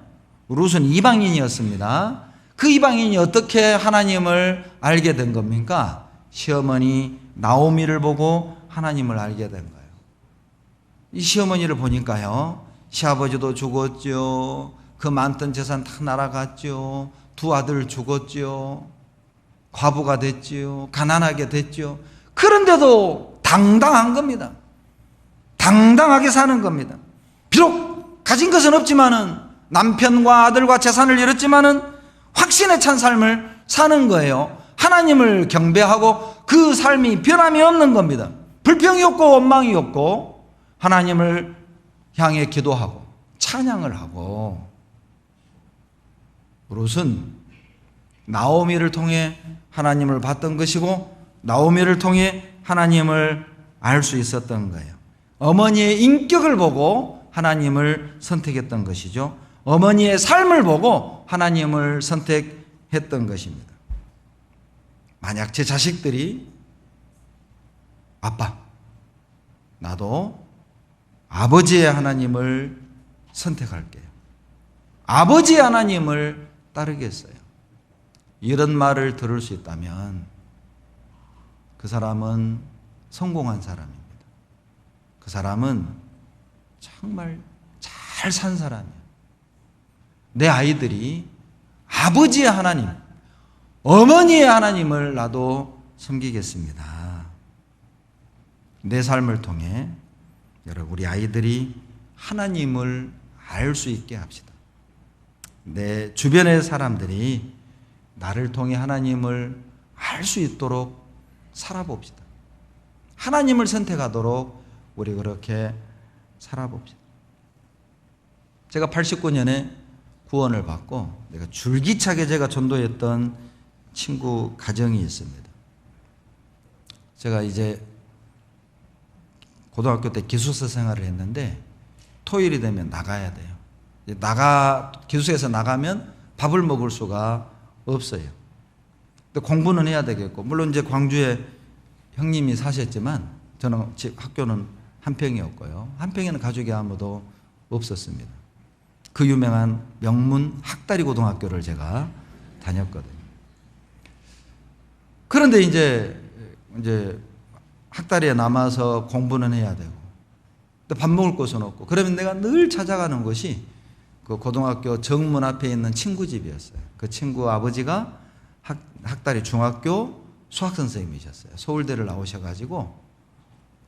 룻은 이방인이었습니다. 그 이방인이 어떻게 하나님을 알게 된 겁니까? 시어머니 나오미를 보고 하나님을 알게 된 거예요. 이 시어머니를 보니까요, 시아버지도 죽었죠. 그 많던 재산 다 날아갔죠. 두 아들 죽었죠. 과부가 됐죠. 가난하게 됐죠. 그런데도 당당한 겁니다. 당당하게 사는 겁니다. 비록 가진 것은 없지만은 남편과 아들과 재산을 잃었지만은 확신에 찬 삶을 사는 거예요. 하나님을 경배하고 그 삶이 변함이 없는 겁니다. 불평이 없고 원망이 없고 하나님을 향해 기도하고 찬양을 하고. 룻은 나오미를 통해 하나님을 봤던 것이고 나오미를 통해 하나님을 알 수 있었던 거예요. 어머니의 인격을 보고 하나님을 선택했던 것이죠. 어머니의 삶을 보고 하나님을 선택했던 것입니다. 만약 제 자식들이 아빠, 나도 아버지의 하나님을 선택할게요. 아버지의 하나님을 따르겠어요. 이런 말을 들을 수 있다면 그 사람은 성공한 사람입니다. 그 사람은 정말 잘 산 사람이에요. 내 아이들이 아버지의 하나님, 어머니의 하나님을 나도 섬기겠습니다. 내 삶을 통해 여러분 우리 아이들이 하나님을 알 수 있게 합시다. 내 주변의 사람들이 나를 통해 하나님을 알 수 있도록 살아봅시다. 하나님을 선택하도록 우리 그렇게 살아봅시다. 제가 89년에 구원을 받고 내가 줄기차게 제가 전도했던 친구 가정이 있습니다. 제가 이제 고등학교 때 기숙사 생활을 했는데 토요일이 되면 나가야 돼요. 기숙사에서 나가면 밥을 먹을 수가 없어요. 근데 공부는 해야 되겠고, 물론 이제 광주에 형님이 사셨지만 저는 학교는 한평이었고요. 한평에는 가족이 아무도 없었습니다. 그 유명한 명문 학다리 고등학교를 제가 다녔거든요. 그런데 이제 학다리에 남아서 공부는 해야 되고, 또 밥 먹을 곳은 없고, 그러면 내가 늘 찾아가는 곳이 그 고등학교 정문 앞에 있는 친구 집이었어요. 그 친구 아버지가 학다리 중학교 수학 선생님이셨어요. 서울대를 나오셔가지고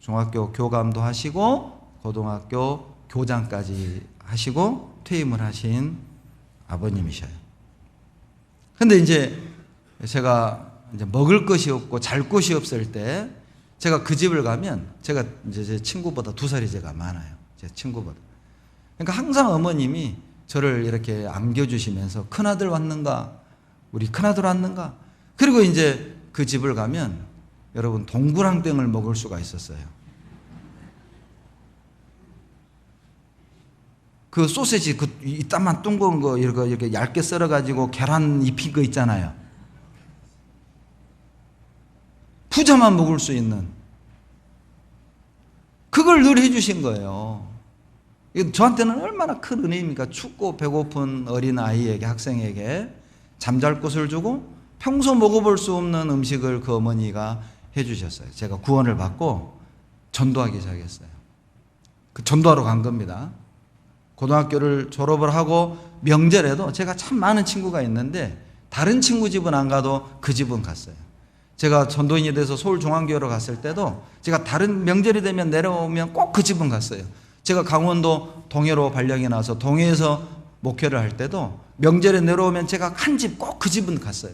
중학교 교감도 하시고 고등학교 교장까지 하시고 퇴임을 하신 아버님이셔요. 근데 이제 제가 이제 먹을 것이 없고 잘 곳이 없을 때 제가 그 집을 가면 제가 이제 제 친구보다 2살이 제가 많아요. 제 친구보다. 그러니까 항상 어머님이 저를 이렇게 안겨주시면서 큰아들 왔는가? 우리 큰아들 왔는가? 그리고 이제 그 집을 가면 여러분 동그랑땡을 먹을 수가 있었어요. 그 소세지 그 이따만 둥근 거 이렇게 얇게 썰어가지고 계란 입힌 거 있잖아요. 부자만 먹을 수 있는 그걸 늘 해주신 거예요. 저한테는 얼마나 큰 은혜입니까? 춥고 배고픈 어린 아이에게, 학생에게 잠잘 곳을 주고 평소 먹어볼 수 없는 음식을 그 어머니가 해주셨어요. 제가 구원을 받고 전도하기 시작했어요. 그 전도하러 간 겁니다. 고등학교를 졸업을 하고 명절에도 제가 참 많은 친구가 있는데 다른 친구 집은 안 가도 그 집은 갔어요. 제가 전도인이 돼서 서울중앙교회로 갔을 때도 제가 다른 명절이 되면 내려오면 꼭 그 집은 갔어요. 제가 강원도 동해로 발령이 나서 동해에서 목회를 할 때도 명절에 내려오면 제가 한 집 꼭 그 집은 갔어요.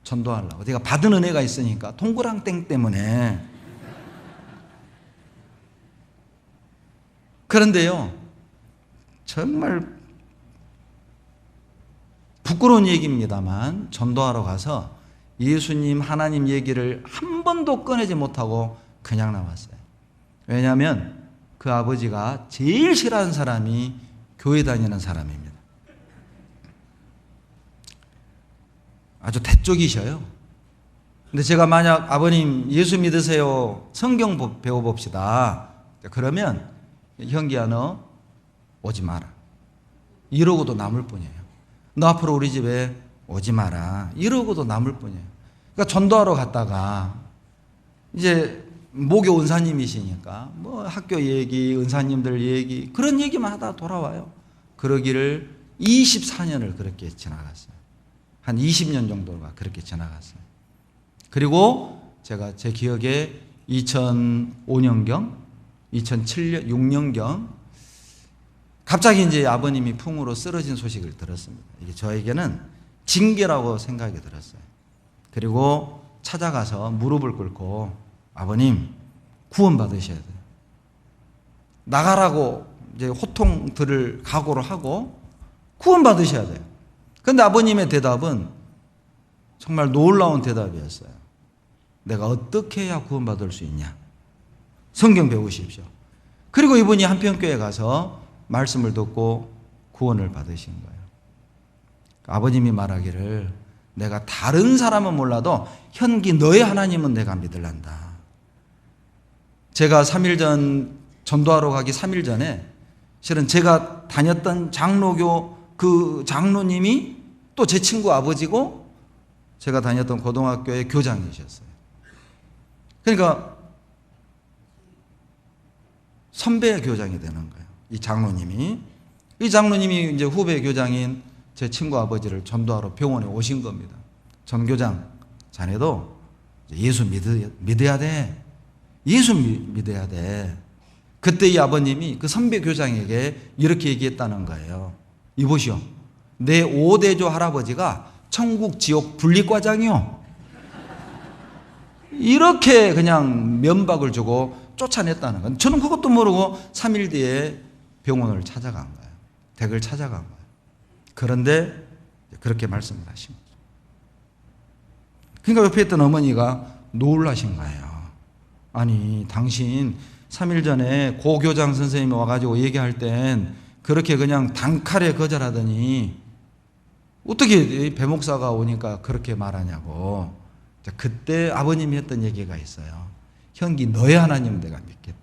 전도하려고. 제가 받은 은혜가 있으니까 동그랑땡 때문에. 그런데요, 정말 부끄러운 얘기입니다만 전도하러 가서 예수님, 하나님 얘기를 한 번도 꺼내지 못하고 그냥 나왔어요. 왜냐하면 그 아버지가 제일 싫어하는 사람이 교회 다니는 사람입니다. 아주 대쪽이셔요. 근데 제가 만약 아버님 예수 믿으세요, 성경 배워봅시다, 그러면 형기야 너 오지 마라, 이러고도 남을 뿐이에요. 너 앞으로 우리 집에 오지 마라, 이러고도 남을 뿐이에요. 그러니까 전도하러 갔다가 이제 목요 은사님이시니까 뭐 학교 얘기, 은사님들 얘기, 그런 얘기만 하다 돌아와요. 그러기를 24년을 그렇게 지나갔어요. 한 20년 정도가 그렇게 지나갔어요. 그리고 제가 제 기억에 2005년경, 2007년, 6년경 갑자기 이제 아버님이 풍으로 쓰러진 소식을 들었습니다. 이게 저에게는 징계라고 생각이 들었어요. 그리고 찾아가서 무릎을 꿇고 아버님 구원 받으셔야 돼요. 나가라고 이제 호통 들을 각오를 하고 구원 받으셔야 돼요. 그런데 아버님의 대답은 정말 놀라운 대답이었어요. 내가 어떻게 해야 구원 받을 수 있냐? 성경 배우십시오. 그리고 이분이 한평교회 가서 말씀을 듣고 구원을 받으신 거예요. 아버님이 말하기를 내가 다른 사람은 몰라도 현기 너의 하나님은 내가 믿을란다. 제가 3일 전 전도하러 가기 3일 전에 실은 제가 다녔던 장로교 그 장로님이 또 제 친구 아버지고 제가 다녔던 고등학교의 교장이셨어요. 그러니까 선배 교장이 되는 거예요. 이 장로님이 이제 후배 교장인 제 친구 아버지를 전도하러 병원에 오신 겁니다. 전 교장, 자네도 예수 믿어야 돼. 예수 믿어야 돼. 그때 이 아버님이 그 선배 교장에게 이렇게 얘기했다는 거예요. 이보시오, 내 5대조 할아버지가 천국 지옥 분리과장이요. 이렇게 그냥 면박을 주고 쫓아냈다는 거예요. 저는 그것도 모르고 3일 뒤에 병원을 찾아간 거예요. 댁을 찾아간 거예요. 그런데 그렇게 말씀을 하신 거죠. 그러니까 옆에 있던 어머니가 놀라신 거예요. 아니 당신 3일 전에 고 교장 선생님이 와가지고 얘기할 땐 그렇게 그냥 단칼에 거절하더니 어떻게 배 목사가 오니까 그렇게 말하냐고. 그때 아버님이 했던 얘기가 있어요. 현기 너의 하나님은 내가 믿겠다.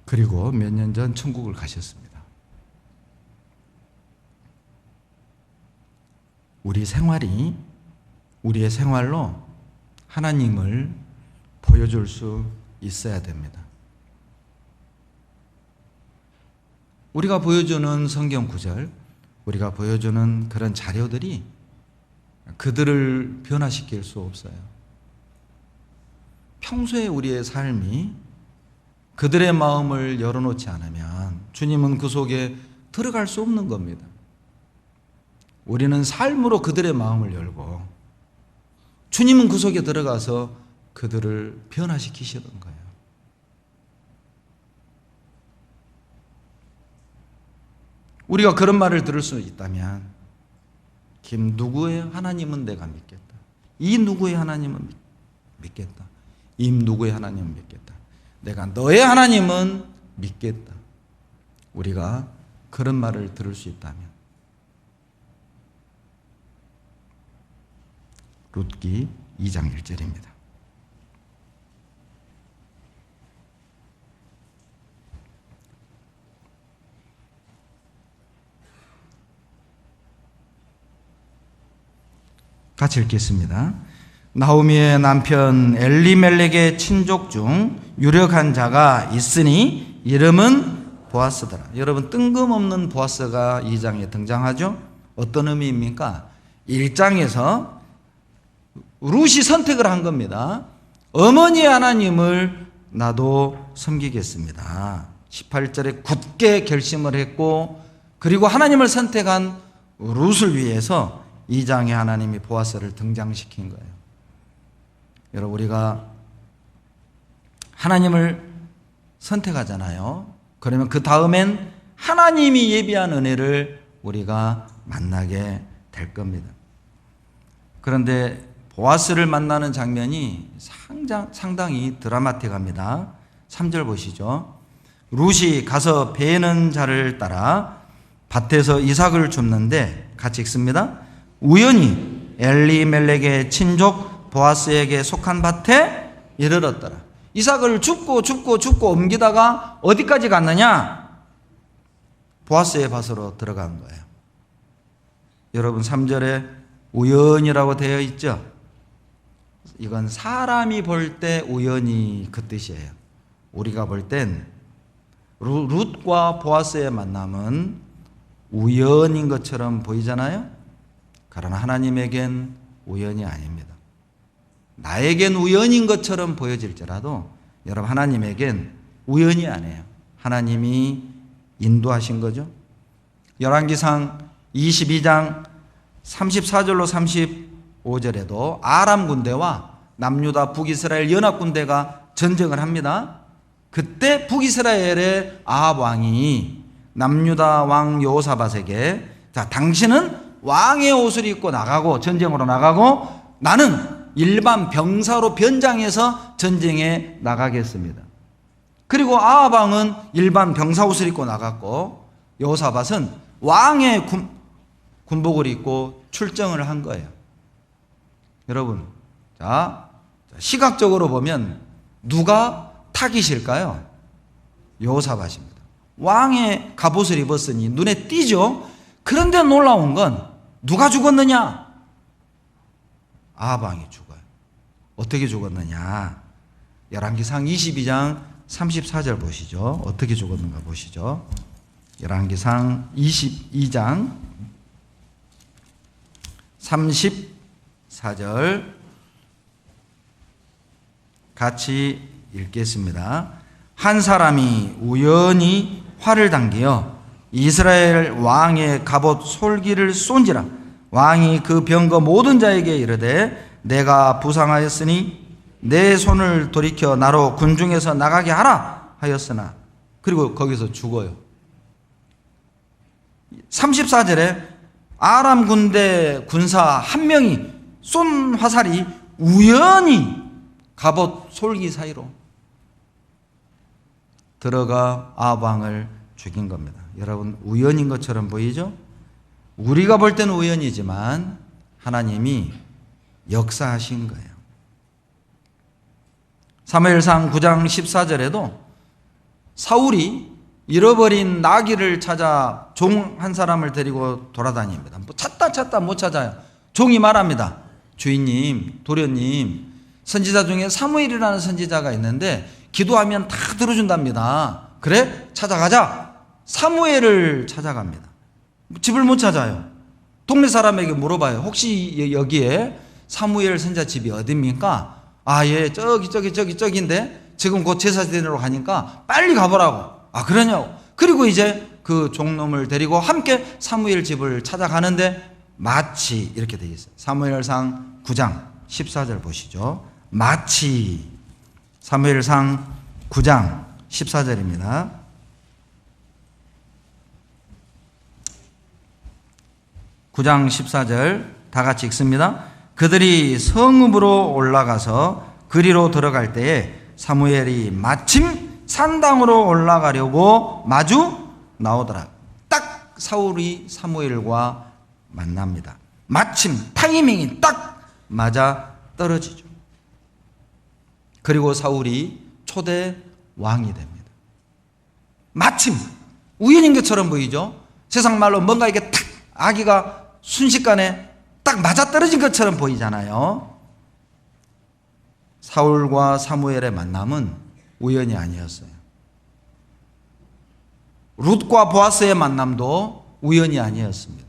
그리고 몇 년 전 천국을 가셨습니다. 우리의 생활로 하나님을 보여줄 수 있어야 됩니다. 우리가 보여주는 성경 구절, 우리가 보여주는 그런 자료들이 그들을 변화시킬 수 없어요. 평소에 우리의 삶이 그들의 마음을 열어놓지 않으면 주님은 그 속에 들어갈 수 없는 겁니다. 우리는 삶으로 그들의 마음을 열고 주님은 그 속에 들어가서 그들을 변화시키시는 거예요. 우리가 그런 말을 들을 수 있다면 김 누구의 하나님은 내가 믿겠다. 이 누구의 하나님은 믿겠다. 임 누구의 하나님은 믿겠다. 내가 너의 하나님은 믿겠다. 우리가 그런 말을 들을 수 있다면 룻기 2장 1절입니다. 같이 읽겠습니다. 나오미의 남편 엘리멜렉의 친족 중 유력한 자가 있으니 이름은 보아스더라. 여러분, 뜬금없는 보아스가 2장에 등장하죠. 어떤 의미입니까? 1장에서 룻이 선택을 한 겁니다. 어머니의 하나님을 나도 섬기겠습니다. 18절에 굳게 결심을 했고, 그리고 하나님을 선택한 룻을 위해서 2장에 하나님이 보아스를 등장시킨 거예요. 여러분, 우리가 하나님을 선택하잖아요. 그러면 그 다음엔 하나님이 예비한 은혜를 우리가 만나게 될 겁니다. 그런데 보아스를 만나는 장면이 상당히 드라마틱합니다. 3절 보시죠. 룻이 가서 베는 자를 따라 밭에서 이삭을 줍는데, 같이 읽습니다. 우연히 엘리멜렉의 친족 보아스에게 속한 밭에 이르렀더라. 이삭을 줍고 옮기다가 어디까지 갔느냐? 보아스의 밭으로 들어간 거예요. 여러분, 3절에 우연이라고 되어 있죠? 이건 사람이 볼 때 우연히 그 뜻이에요. 우리가 볼 땐 룻과 보아스의 만남은 우연인 것처럼 보이잖아요. 그러나 하나님에겐 우연이 아닙니다. 나에겐 우연인 것처럼 보여질지라도 여러분, 하나님에겐 우연이 아니에요. 하나님이 인도하신 거죠. 열왕기상 22장 34절로 35절에도 아람 군대와 남유다 북이스라엘 연합 군대가 전쟁을 합니다. 그때 북이스라엘의 아합 왕이 남유다 왕 여호사밧에게, 자, 당신은 왕의 옷을 입고 나가고 전쟁으로 나가고 나는 일반 병사로 변장해서 전쟁에 나가겠습니다. 그리고 아합 왕은 일반 병사 옷을 입고 나갔고 여호사밧은 왕의 군복을 입고 출정을 한 거예요. 여러분, 자, 시각적으로 보면 누가 타깃일까요? 여호사밧입니다. 왕의 갑옷을 입었으니 눈에 띄죠. 그런데 놀라운 건 누가 죽었느냐? 아합 왕이 죽어요. 어떻게 죽었느냐? 열왕기상 22장 34절 보시죠. 어떻게 죽었는가 보시죠. 열왕기상 22장 34절 같이 읽겠습니다. 한 사람이 우연히 활을 당기어 이스라엘 왕의 갑옷 솔기를 쏜지라. 왕이 그 병거 모든 자에게 이르되 내가 부상하였으니 내 손을 돌이켜 나로 군중에서 나가게 하라 하였으나, 그리고 거기서 죽어요. 34절에 아람 군대 군사 한 명이 쏜 화살이 우연히 갑옷 솔기 사이로 들어가 아합 왕을 죽인 겁니다. 여러분, 우연인 것처럼 보이죠? 우리가 볼 때는 우연이지만 하나님이 역사하신 거예요. 사무엘상 9장 14절에도 사울이 잃어버린 나귀를 찾아 종 한 사람을 데리고 돌아다닙니다. 찾다 못 찾아요. 종이 말합니다. 주인님, 도련님, 선지자 중에 사무엘이라는 선지자가 있는데 기도하면 다 들어준답니다. 그래? 찾아가자. 사무엘을 찾아갑니다. 집을 못 찾아요. 동네 사람에게 물어봐요. 혹시 여기에 사무엘 선지자 집이 어딥니까? 아, 예, 저기인데 지금 곧 제사 지내러 가니까 빨리 가보라고. 아, 그러냐고. 그리고 이제 그 종놈을 데리고 함께 사무엘 집을 찾아가는데 마치 이렇게 되어 있어요. 사무엘상 9장 14절 보시죠. 마치. 사무엘상 9장 14절입니다. (9장 14절) 다 같이 읽습니다. 그들이 성읍으로 올라가서 그리로 들어갈 때에 사무엘이 마침 산당으로 올라가려고 마주 나오더라. 딱 사울이 사무엘과 만납니다. 마침 타이밍이 딱 맞아 떨어지죠. 그리고 사울이 초대 왕이 됩니다. 마침 우연인 것처럼 보이죠? 세상 말로 뭔가 이게 탁 아기가 순식간에 딱 맞아떨어진 것처럼 보이잖아요. 사울과 사무엘의 만남은 우연이 아니었어요. 룻과 보아스의 만남도 우연이 아니었습니다.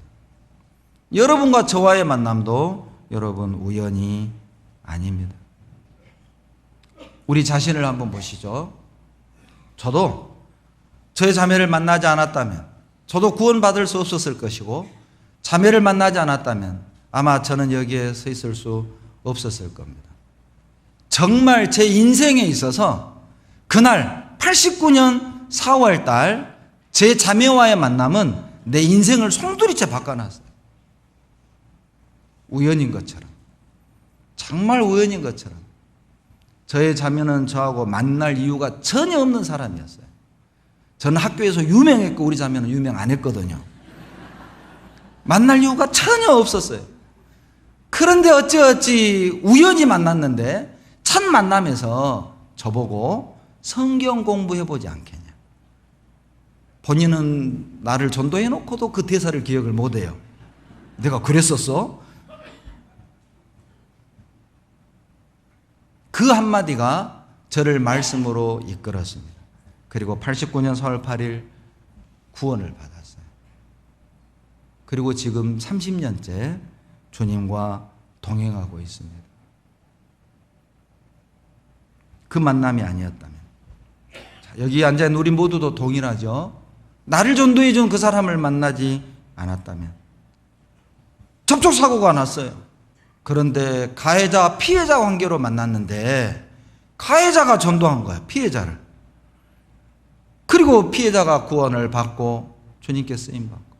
여러분과 저와의 만남도 여러분 우연이 아닙니다. 우리 자신을 한번 보시죠. 저도 저의 자매를 만나지 않았다면 저도 구원받을 수 없었을 것이고, 자매를 만나지 않았다면 아마 저는 여기에 서 있을 수 없었을 겁니다. 정말 제 인생에 있어서 그날 89년 4월 달 제 자매와의 만남은 내 인생을 송두리째 바꿔놨어요. 우연인 것처럼. 정말 우연인 것처럼. 저의 자매는 저하고 만날 이유가 전혀 없는 사람이었어요. 저는 학교에서 유명했고 우리 자매는 유명 안 했거든요. 만날 이유가 전혀 없었어요. 그런데 어찌어찌 우연히 만났는데 첫 만남에서 저보고 성경 공부해보지 않겠냐. 본인은 나를 전도해놓고도 그 대사를 기억을 못해요. 내가 그랬었어? 그 한마디가 저를 말씀으로 이끌었습니다. 그리고 89년 4월 8일 구원을 받았어요. 그리고 지금 30년째 주님과 동행하고 있습니다. 그 만남이 아니었다면. 자, 여기 앉아있는 우리 모두도 동일하죠. 나를 전도해 준 그 사람을 만나지 않았다면. 접촉사고가 났어요. 그런데 가해자 피해자 관계로 만났는데 가해자가 전도한 거예요. 피해자를. 그리고 피해자가 구원을 받고 주님께 쓰임받고.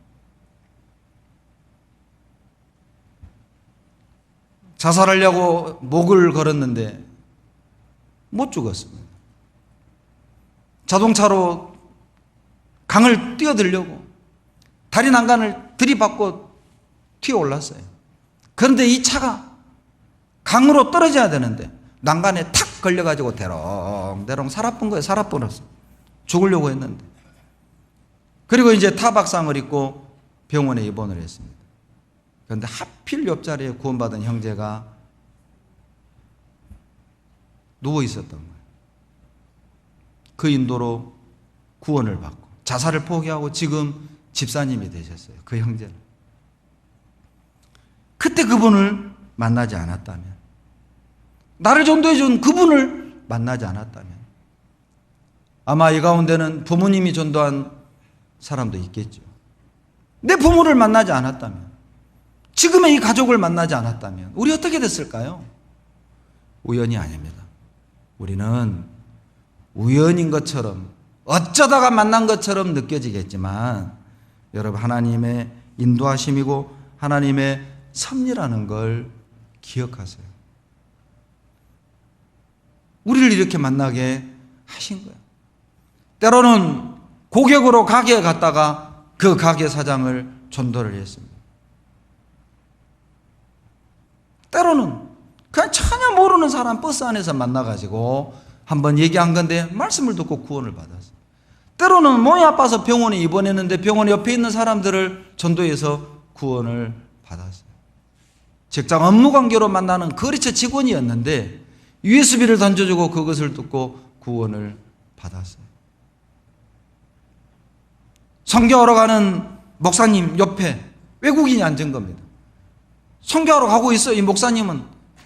자살하려고 목을 걸었는데 못 죽었습니다. 자동차로 강을 뛰어들려고 다리 난간을 들이받고 튀어 올랐어요. 그런데 이 차가 강으로 떨어져야 되는데 난간에 탁 걸려가지고 대롱대롱 살아본 거예요. 살아버렸어. 죽으려고 했는데. 그리고 이제 타박상을 입고 병원에 입원을 했습니다. 그런데 하필 옆자리에 구원받은 형제가 누워 있었던 거예요. 그 인도로 구원을 받고 자살을 포기하고 지금 집사님이 되셨어요. 그 형제는. 그때 그분을 만나지 않았다면, 나를 전도해 준 그분을 만나지 않았다면 아마 이 가운데는 부모님이 전도한 사람도 있겠죠. 내 부모를 만나지 않았다면, 지금의 이 가족을 만나지 않았다면 우리 어떻게 됐을까요? 우연이 아닙니다. 우리는 우연인 것처럼 어쩌다가 만난 것처럼 느껴지겠지만 여러분, 하나님의 인도하심이고 하나님의 섭리라는 걸 기억하세요. 우리를 이렇게 만나게 하신 거예요. 때로는 고객으로 가게에 갔다가 그 가게 사장을 전도를 했습니다. 때로는 그냥 전혀 모르는 사람 버스 안에서 만나가지고 한번 얘기한 건데 말씀을 듣고 구원을 받았어요. 때로는 몸이 아파서 병원에 입원했는데 병원 옆에 있는 사람들을 전도해서 구원을 받았어요. 직장 업무 관계로 만나는 거래처 직원이었는데 USB를 던져주고 그것을 듣고 구원을 받았어요. 선교하러 가는 목사님 옆에 외국인이 앉은 겁니다. 선교하러 가고 있어요. 이 목사님은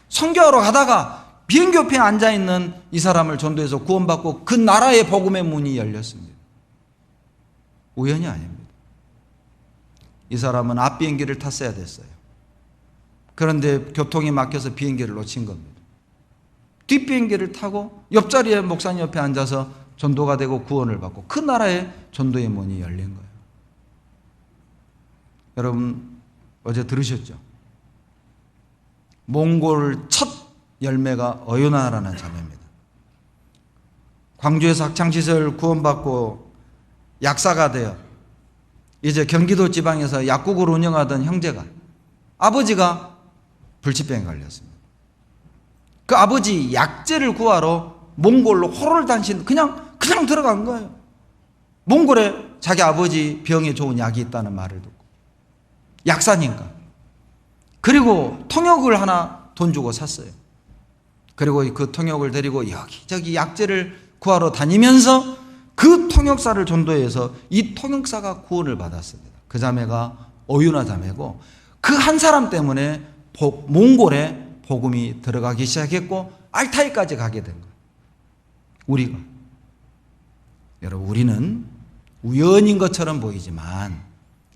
선교하러 가다가 비행기 옆에 앉아있는 이 사람을 전도해서 구원받고 그 나라의 복음의 문이 열렸습니다. 우연이 아닙니다. 이 사람은 앞 비행기를 탔어야 됐어요. 그런데 교통이 막혀서 비행기를 놓친 겁니다. 뒷 비행기를 타고 옆자리에 목사님 옆에 앉아서 전도가 되고 구원을 받고 그 나라의 전도의 문이 열린 거예요. 여러분, 어제 들으셨죠? 몽골 첫 열매가 어유나라는 자매입니다. 광주에서 학창시절 구원받고 약사가 되어 이제 경기도 지방에서 약국을 운영하던 형제가, 아버지가 불치병에 걸렸습니다. 그 아버지 약재를 구하러 몽골로 호로를 다니신, 그냥 들어간 거예요. 몽골에 자기 아버지 병에 좋은 약이 있다는 말을 듣고, 약사니까. 그리고 통역을 하나 돈 주고 샀어요. 그리고 그 통역을 데리고 여기저기 약재를 구하러 다니면서 그 통역사를 전도해서 이 통역사가 구원을 받았습니다. 그 자매가 어유나 자매고, 그 한 사람 때문에 몽골에 복음이 들어가기 시작했고 알타이까지 가게 된 거예요. 우리가, 여러분, 우리는 우연인 것처럼 보이지만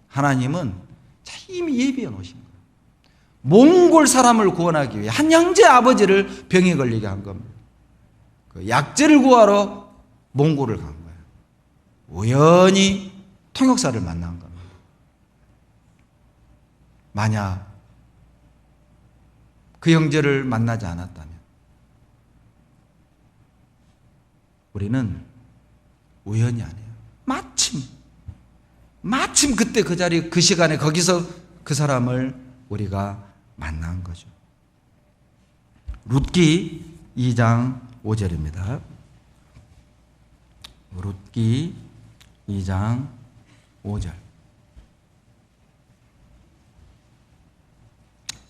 하나님은 이미 예비해 놓으신 거예요. 몽골 사람을 구원하기 위해 한 형제 아버지를 병에 걸리게 한 겁니다. 그 약재를 구하러 몽골을 간 거예요. 우연히 통역사를 만난 겁니다. 만약 그 형제를 만나지 않았다면 우리는 우연이 아니에요. 마침 그때 그 자리 그 시간에 거기서 그 사람을 우리가 만난 거죠. 룻기 2장 5절입니다. 룻기 2장 5절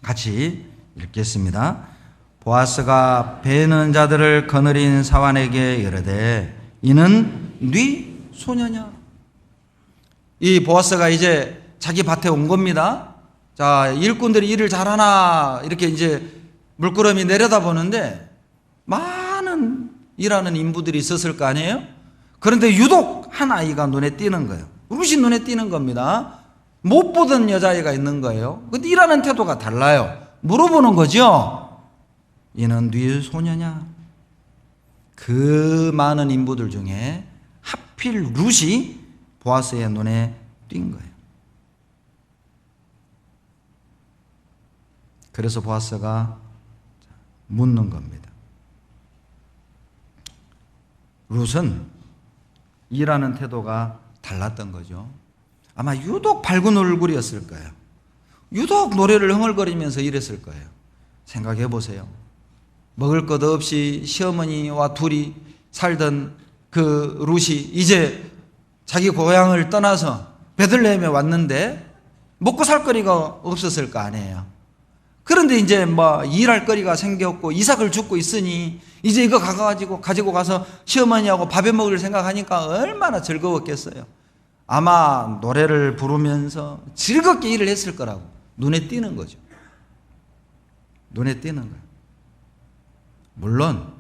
같이 읽겠습니다. 보아스가 베는 자들을 거느린 사환에게 이르되 이는 네 소녀냐? 이 보아스가 이제 자기 밭에 온 겁니다. 자, 일꾼들이 일을 잘하나 이렇게 이제 물끄러미 내려다보는데 많은 일하는 인부들이 있었을 거 아니에요? 그런데 유독 한 아이가 눈에 띄는 거예요. 룻이 눈에 띄는 겁니다. 못 보던 여자아이가 있는 거예요. 근데 일하는 태도가 달라요. 물어보는 거죠. 이는 네 소녀냐? 그 많은 인부들 중에 하필 룻이 보아스의 눈에 띈 거예요. 그래서 보아스가 묻는 겁니다. 룻은 일하는 태도가 달랐던 거죠. 아마 유독 밝은 얼굴이었을 거예요. 유독 노래를 흥얼거리면서 일했을 거예요. 생각해 보세요. 먹을 것 없이 시어머니와 둘이 살던 그 룻이 이제 자기 고향을 떠나서 베들레헴에 왔는데 먹고 살 거리가 없었을 거 아니에요. 그런데 이제 뭐 일할 거리가 생겼고 이삭을 죽고 있으니 이제 이거 가지고 가서 시어머니하고 밥해 먹을 생각하니까 얼마나 즐거웠겠어요. 아마 노래를 부르면서 즐겁게 일을 했을 거라고 눈에 띄는 거죠. 눈에 띄는 거예요. 물론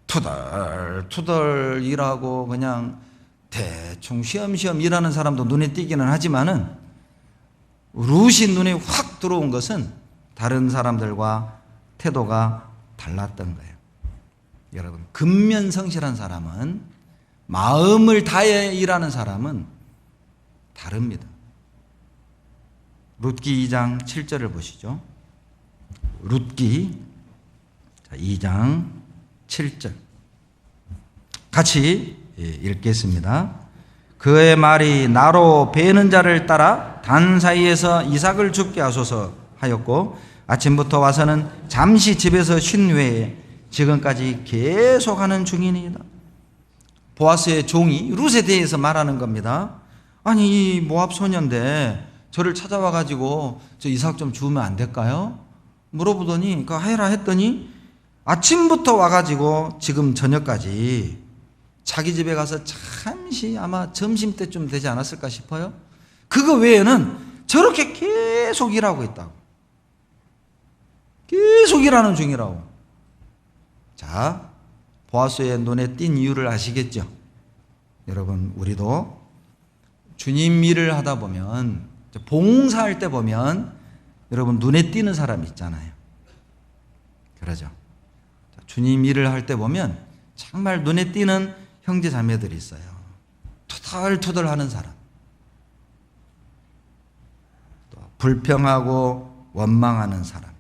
투덜투덜 일하고 그냥 대충 쉬엄쉬엄 일하는 사람도 눈에 띄기는 하지만은 룻이 눈에 확 들어온 것은 다른 사람들과 태도가 달랐던 거예요. 여러분, 근면성실한 사람은, 마음을 다해 일하는 사람은 다릅니다. 룻기 2장 7절을 보시죠. 룻기 2장 7절 같이 읽겠습니다. 그의 말이 나로 베는 자를 따라 단 사이에서 이삭을 죽게 하소서 하였고 아침부터 와서는 잠시 집에서 쉰 후에 지금까지 계속하는 중이니이다. 보아스의 종이 룻에 대해서 말하는 겁니다. 아니, 이 모압 소년인데 저를 찾아와 가지고 저 이삭 좀 주면 안 될까요? 물어보더니 그 해라 했더니 아침부터 와 가지고 지금 저녁까지 자기 집에 가서 잠시 아마 점심때쯤 되지 않았을까 싶어요. 그거 외에는 저렇게 계속 일하고 있다고. 계속 일하는 중이라고. 자, 보아스의 눈에 띈 이유를 아시겠죠? 여러분, 우리도 주님 일을 하다 보면, 봉사할 때 보면 여러분 눈에 띄는 사람이 있잖아요. 그러죠? 주님 일을 할 때 보면 정말 눈에 띄는 형제 자매들이 있어요. 투덜투덜 하는 사람, 또 불평하고 원망하는 사람.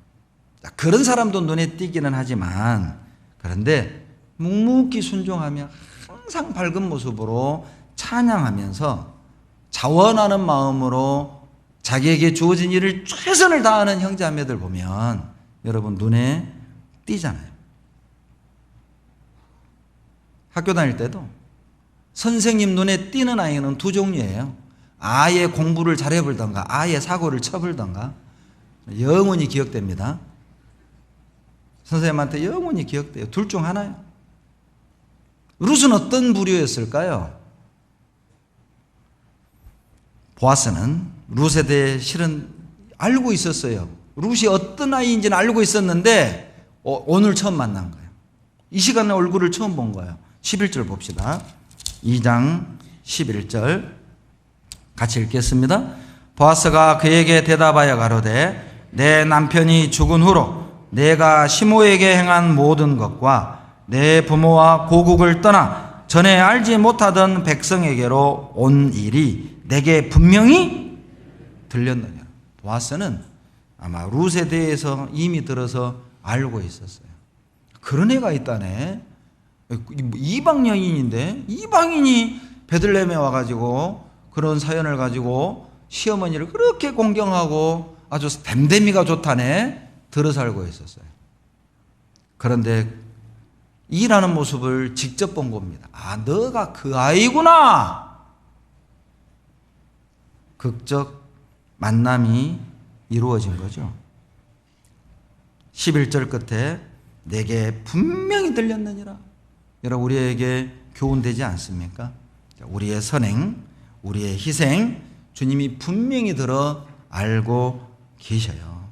그런 사람도 눈에 띄기는 하지만, 그런데 묵묵히 순종하며 항상 밝은 모습으로 찬양하면서 자원하는 마음으로 자기에게 주어진 일을 최선을 다하는 형제자매들 보면 여러분 눈에 띄잖아요. 학교 다닐 때도 선생님 눈에 띄는 아이는 두 종류예요. 아예 공부를 잘해버리던가 아예 사고를 쳐버리던가. 영원히 기억됩니다. 선생님한테 영원히 기억돼요. 둘 중 하나요. 룻은 어떤 부류였을까요? 보아스는 룻에 대해 실은 알고 있었어요. 룻이 어떤 아이인지는 알고 있었는데 오늘 처음 만난 거예요. 이 시간에 얼굴을 처음 본 거예요. 11절 봅시다. 2장 11절 같이 읽겠습니다. 보아스가 그에게 대답하여 가로되 내 남편이 죽은 후로 내가 시모에게 행한 모든 것과 내 부모와 고국을 떠나 전에 알지 못하던 백성에게로 온 일이 내게 분명히 들렸느냐. 보아스는 아마 룻에 대해서 이미 들어서 알고 있었어요. 그런 애가 있다네. 이방 여인인데 이방인이 베들레헴에 와가지고 그런 사연을 가지고 시어머니를 그렇게 공경하고 아주 댐댐이가 좋다네. 들어서 알고 있었어요. 그런데 일하는 모습을 직접 본 겁니다. 아, 너가 그 아이구나. 극적 만남이 이루어진 거죠. 11절 끝에 내게 분명히 들렸느니라. 여러분, 우리에게 교훈되지 않습니까? 우리의 선행, 우리의 희생, 주님이 분명히 들어 알고 계셔요.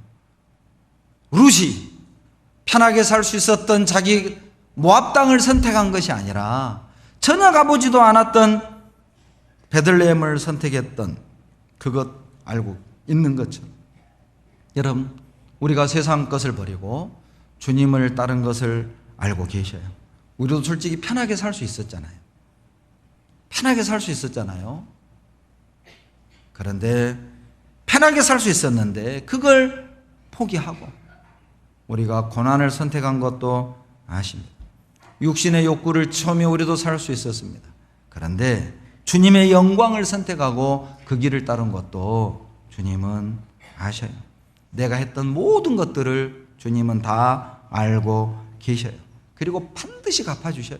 룻이 편하게 살 수 있었던 자기 모압 땅을 선택한 것이 아니라 전혀 가보지도 않았던 베들레헴을 선택했던 그것 알고 있는 것처럼, 여러분, 우리가 세상 것을 버리고 주님을 따른 것을 알고 계셔요. 우리도 솔직히 편하게 살 수 있었잖아요. 편하게 살 수 있었잖아요. 그런데 편하게 살 수 있었는데 그걸 포기하고 우리가 고난을 선택한 것도 아십니다. 육신의 욕구를 처음에 우리도 살 수 있었습니다. 그런데 주님의 영광을 선택하고 그 길을 따른 것도 주님은 아셔요. 내가 했던 모든 것들을 주님은 다 알고 계셔요. 그리고 반드시 갚아주셔요.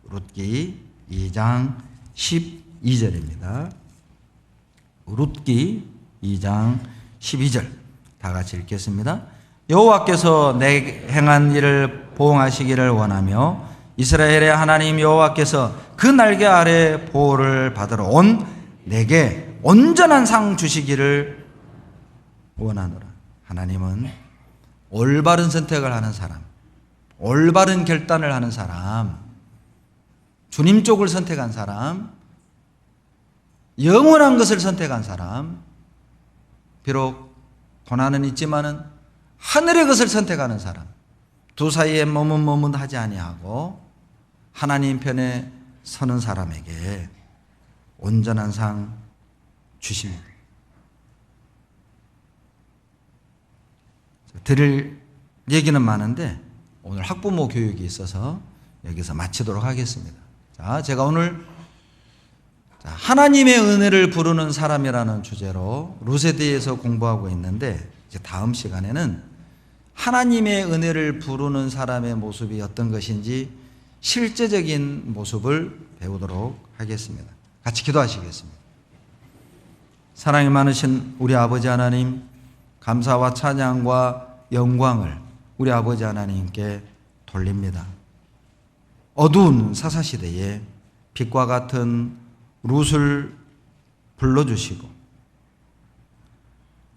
룻기 2장 12절입니다. 룻기 2장 12절 다 같이 읽겠습니다. 여호와께서 내 행한 일을 보응하시기를 원하며 이스라엘의 하나님 여호와께서 그 날개 아래 보호를 받으러 온 내게 온전한 상 주시기를 원하노라. 하나님은 올바른 선택을 하는 사람, 올바른 결단을 하는 사람, 주님 쪽을 선택한 사람, 영원한 것을 선택한 사람, 비록 고난은 있지만은 하늘의 것을 선택하는 사람, 두 사이에 머뭇머뭇하지 아니하고 하나님 편에 서는 사람에게 온전한 상 주십니다. 드릴 얘기는 많은데 오늘 학부모 교육이 있어서 여기서 마치도록 하겠습니다. 자, 제가 오늘 하나님의 은혜를 부르는 사람이라는 주제로 룻에 대해서 공부하고 있는데, 이제 다음 시간에는 하나님의 은혜를 부르는 사람의 모습이 어떤 것인지 실제적인 모습을 배우도록 하겠습니다. 같이 기도하시겠습니다. 사랑이 많으신 우리 아버지 하나님, 감사와 찬양과 영광을 우리 아버지 하나님께 돌립니다. 어두운 사사시대에 빛과 같은 룻을 불러주시고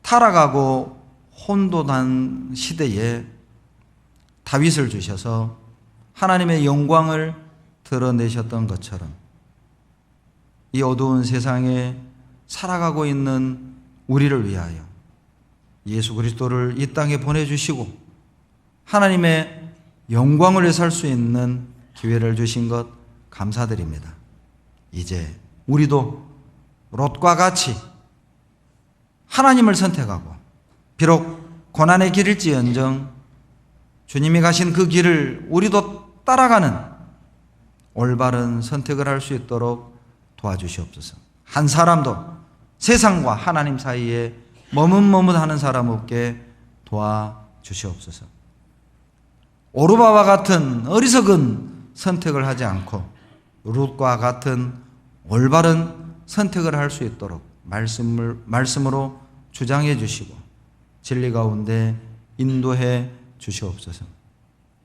타락하고 혼돈한 시대에 다윗을 주셔서 하나님의 영광을 드러내셨던 것처럼 이 어두운 세상에 살아가고 있는 우리를 위하여 예수 그리스도를 이 땅에 보내주시고 하나님의 영광을 위해 살 수 있는 기회를 주신 것 감사드립니다. 이제 우리도 롯과 같이 하나님을 선택하고 비록 고난의 길일지언정 주님이 가신 그 길을 우리도 따라가는 올바른 선택을 할 수 있도록 도와주시옵소서. 한 사람도 세상과 하나님 사이에 머뭇머뭇하는 사람 없게 도와주시옵소서. 오르바와 같은 어리석은 선택을 하지 않고 룻과 같은 올바른 선택을 할 수 있도록 말씀으로 주장해 주시고 진리 가운데 인도해 주시옵소서.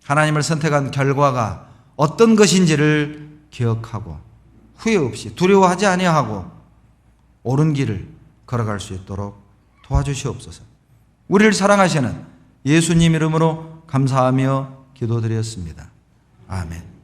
하나님을 선택한 결과가 어떤 것인지를 기억하고 후회 없이 두려워하지 아니하고 옳은 길을 걸어갈 수 있도록 도와주시옵소서. 우리를 사랑하시는 예수님 이름으로 감사하며 기도드렸습니다. 아멘.